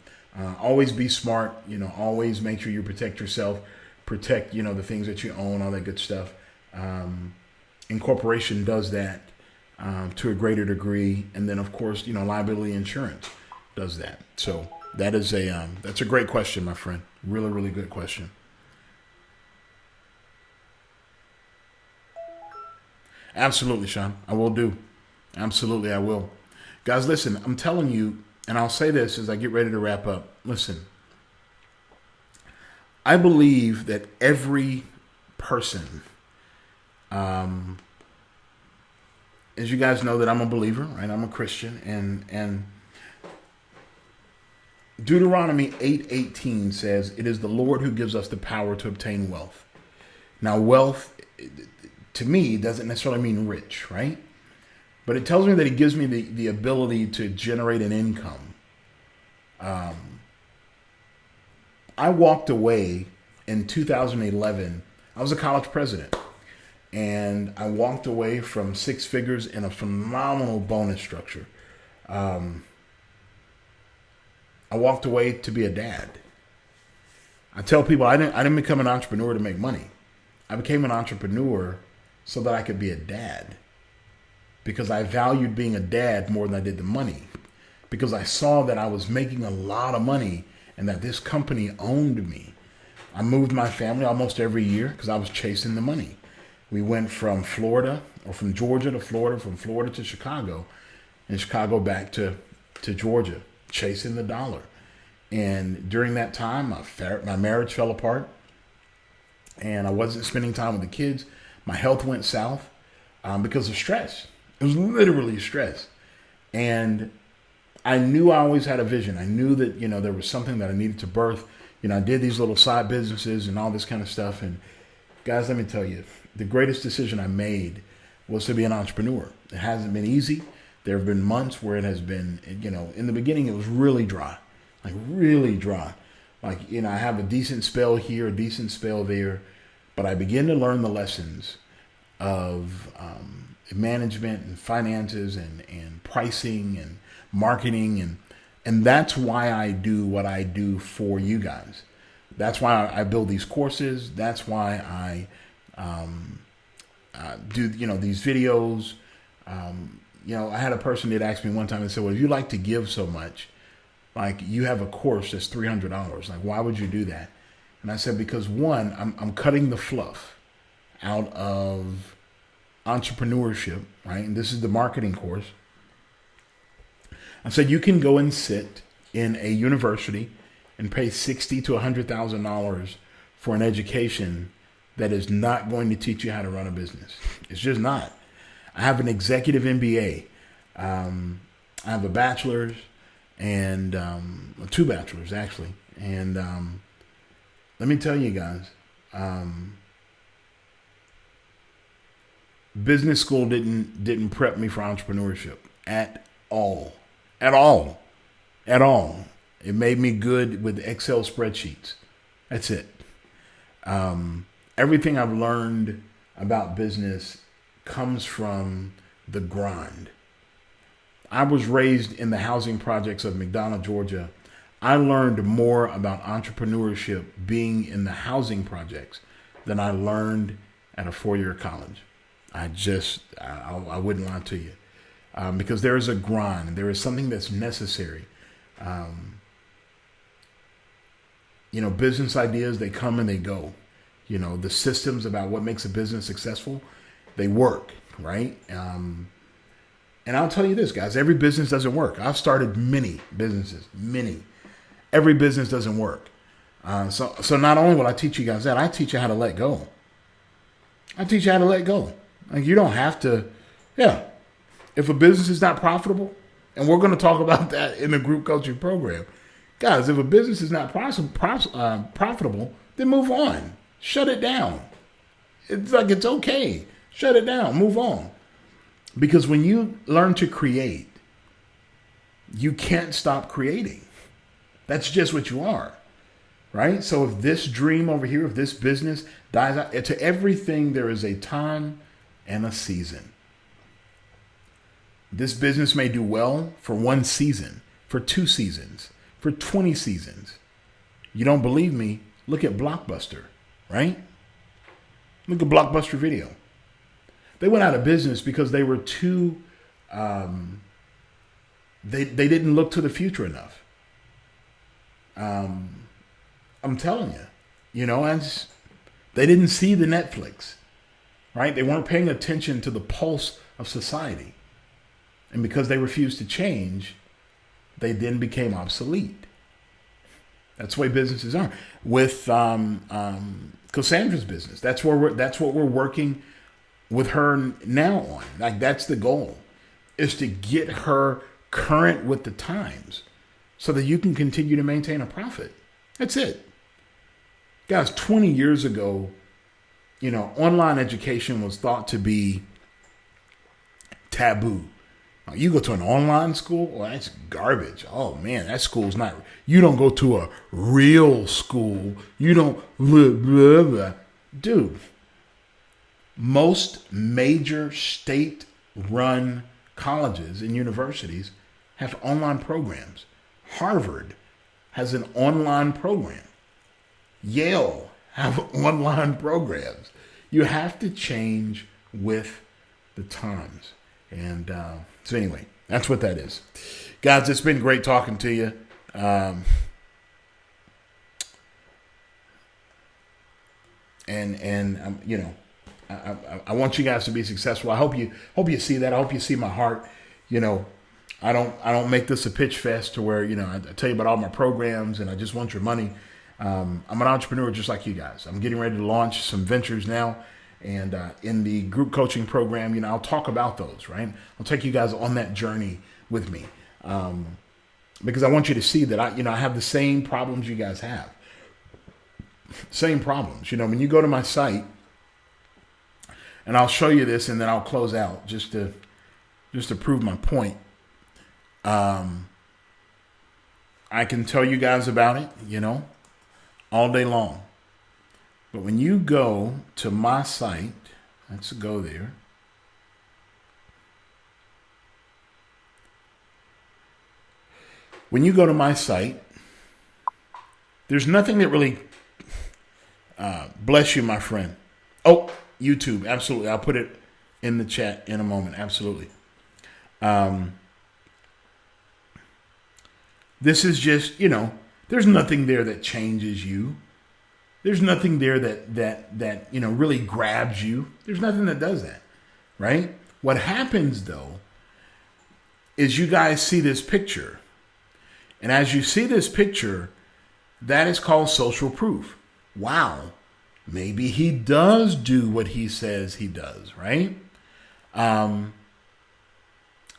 always be smart, always make sure you protect yourself, protect, the things that you own, all that good stuff. Incorporation does that to a greater degree, and then of course, liability insurance does that. So that's a great question, my friend. Really, really good question. Absolutely, Sean. I will do. Absolutely, I will. Guys, listen, I'm telling you, and I'll say this as I get ready to wrap up. Listen, I believe that every person, as you guys know that I'm a believer, right? I'm a Christian, and Deuteronomy 8:18 says, "It is the Lord who gives us the power to obtain wealth." Now, wealth, to me, doesn't necessarily mean rich, right? but it tells me that he gives me the ability to generate an income. I walked away in 2011. I was a college president, and I walked away from six figures in a phenomenal bonus structure. I walked away to be a dad. I tell people I didn't become an entrepreneur to make money. I became an entrepreneur so that I could be a dad, because I valued being a dad more than I did the money, because I saw that I was making a lot of money and that this company owned me. I moved my family almost every year because I was chasing the money. We went from Georgia to Florida, from Florida to Chicago, and Chicago back to Georgia, chasing the dollar. And during that time, my marriage fell apart, and I wasn't spending time with the kids. My health went south because of stress. It was literally stress. And I knew I always had a vision. I knew that, there was something that I needed to birth. I did these little side businesses and all this kind of stuff. And guys, let me tell you, the greatest decision I made was to be an entrepreneur. It hasn't been easy. There have been months where it has been, in the beginning, it was really dry, like really dry. Like, I have a decent spell here, a decent spell there, but I begin to learn the lessons of management and finances and pricing and marketing. And that's why I do what I do for you guys. That's why I build these courses. That's why I do, these videos. I had a person that asked me one time and said, well, if you like to give so much, like you have a course that's $300. Like, why would you do that? And I said, because one, I'm cutting the fluff out of entrepreneurship, right? And this is the marketing course. I said, you can go and sit in a university and pay $60,000 to $100,000 for an education that is not going to teach you how to run a business. It's just not. I have an executive MBA. I have a bachelor's and two bachelors actually. And let me tell you guys, business school didn't prep me for entrepreneurship at all. At all. It made me good with Excel spreadsheets. That's it. Everything I've learned about business comes from the grind. I was raised in the housing projects of McDonough, Georgia. I learned more about entrepreneurship being in the housing projects than I learned at a four-year college. I wouldn't lie to you. Because there is a grind, and there is something that's necessary. Business ideas, they come and they go. The systems about what makes a business successful, they work, right? And I'll tell you this, guys, every business doesn't work. I've started many businesses, many. Every business doesn't work. So not only will I teach you guys that, I teach you how to let go. Like, you don't have to, if a business is not profitable, and we're going to talk about that in the group coaching program. Guys, if a business is not profitable, then move on. Shut it down. It's okay. Shut it down. Move on. Because when you learn to create, you can't stop creating. That's just what you are. Right? So if this dream over here, if this business dies out, to everything there is a time and a season. This business may do well for one season, for 2 seasons, for 20 seasons. You don't believe me? Look at Blockbuster, right? Look at Blockbuster Video. They went out of business because they were too, they didn't look to the future enough. I'm telling you, they didn't see the Netflix, right? They weren't paying attention to the pulse of society. And because they refused to change, they then became obsolete. That's the way businesses are. With Cassandra's business, that's what we're working with her now on. Like, that's the goal, is to get her current with the times so that you can continue to maintain a profit. That's it. Guys, 20 years ago, online education was thought to be taboo. You go to an online school, well, that's garbage. Oh man, that school's not. You don't go to a real school. You don't. Blah, blah, blah. Dude, most major state-run colleges and universities have online programs. Harvard has an online program. Yale have online programs. You have to change with the times. And so anyway, that's what that is. Guys, it's been great talking to you. You know, I want you guys to be successful. I hope you see that. I hope you see my heart. You know, I don't make this a pitch fest to where, you know, I tell you about all my programs and I just want your money. I'm an entrepreneur just like you guys. I'm getting ready to launch some ventures now. And in the group coaching program, you know, I'll talk about those, right? I'll take you guys on that journey with me. Because I want you to see that I have the same problems you guys have. Same problems. You know, when you go to my site, and I'll show you this and then I'll close out just to prove my point. I can tell you guys about it, you know, all day long. But when you go to my site, let's go there. When you go to my site, there's nothing that really, bless you, my friend. Oh, YouTube, absolutely. I'll put it in the chat in a moment. Absolutely. This is just, you know, there's nothing there that changes you. There's nothing there that you know, really grabs you. There's nothing that does that, right? What happens, though, is you guys see this picture. And as you see this picture, that is called social proof. Wow. Maybe he does do what he says he does, right? And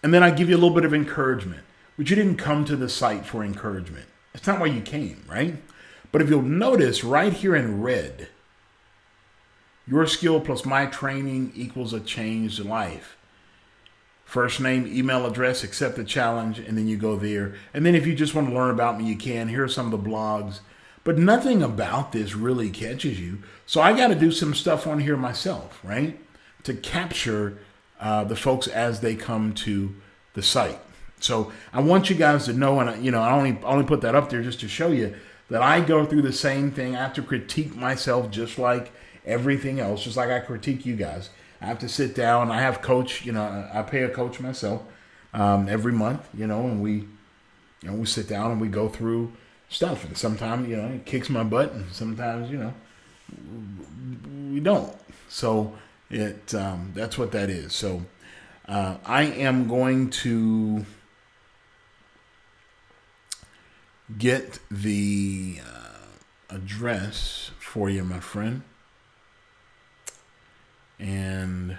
then I give you a little bit of encouragement. But you didn't come to the site for encouragement. That's not why you came, right? But if you'll notice right here in red, your skill plus my training equals a changed life. First name, email address, accept the challenge, and then you go there. And then if you just want to learn about me, you can. Here are some of the blogs. But nothing about this really catches you. So I got to do some stuff on here myself, right? To capture the folks as they come to the site. So I want you guys to know, and you know, I only put that up there just to show you that I go through the same thing. I have to critique myself just like everything else, just like I critique you guys. I have to sit down. I have coach, you know, I pay a coach myself every month, you know, and we sit down and we go through stuff. And sometimes, you know, it kicks my butt, and sometimes, you know, we don't. So that's what that is. So I am going to get the address for you, my friend, and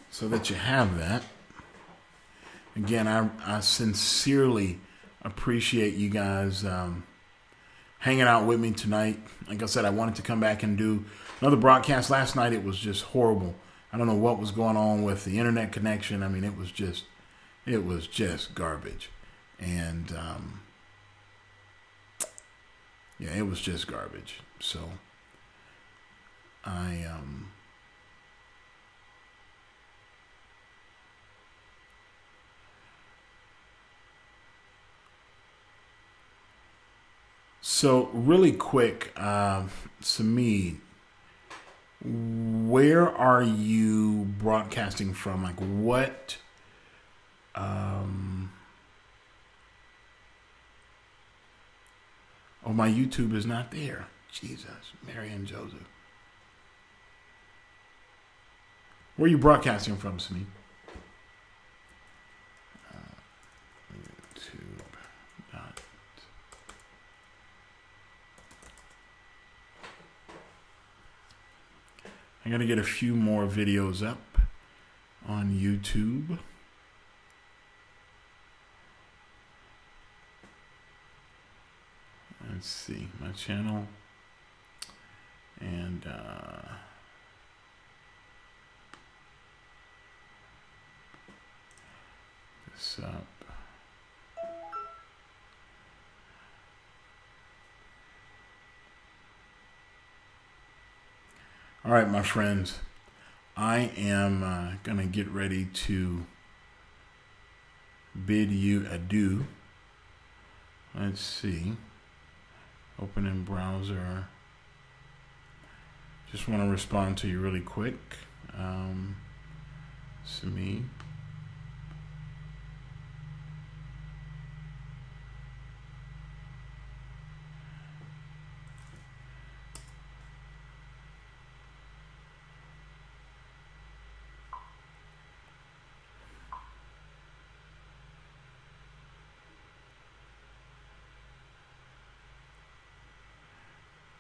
so that you have that. Again, I sincerely appreciate you guys hanging out with me tonight. Like I said, I wanted to come back and do another broadcast. Last night it was just horrible. I don't know what was going on with the internet connection. I mean, it was just garbage. And yeah, it was just garbage. So so really quick, Samid, where are you broadcasting from? Like what? Oh, my YouTube is not there. Jesus, Mary and Joseph. Where are you broadcasting from, Samid? YouTube. I'm going to get a few more videos up on YouTube. Let's see, my channel, and Sup. All right, my friends. I am going to get ready to bid you adieu. Let's see. Open in browser. Just want to respond to you really quick. It's me.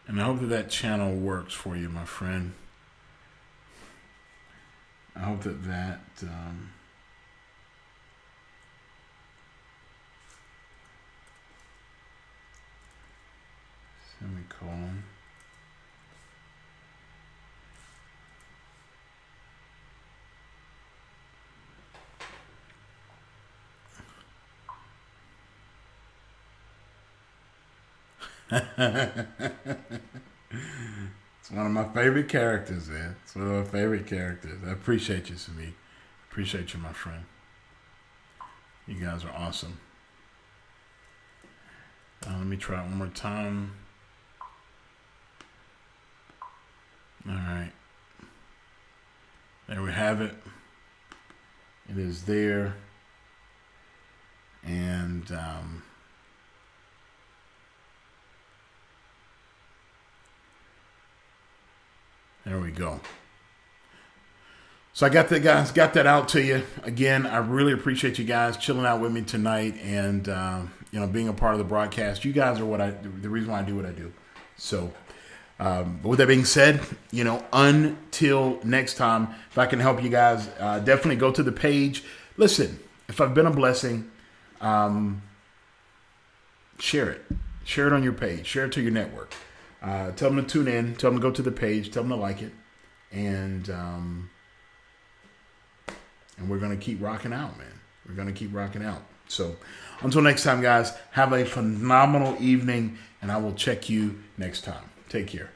And I hope that that channel works for you, my friend. I hope that semicolon. It's one of my favorite characters, man. It's one of my favorite characters. I appreciate you, Sami. Appreciate you, my friend. You guys are awesome. Let me try it one more time. All right. There we have it. It is there. And there we go. So I got that, guys. Got that out to you. Again, I really appreciate you guys chilling out with me tonight and being a part of the broadcast. You guys are the reason why I do what I do. So, but with that being said, until next time, if I can help you guys, definitely go to the page. Listen, if I've been a blessing, share it. Share it on your page. Share it to your network. Tell them to tune in. Tell them to go to the page. Tell them to like it. And we're going to keep rocking out, man. We're going to keep rocking out. So until next time, guys, have a phenomenal evening, and I will check you next time. Take care.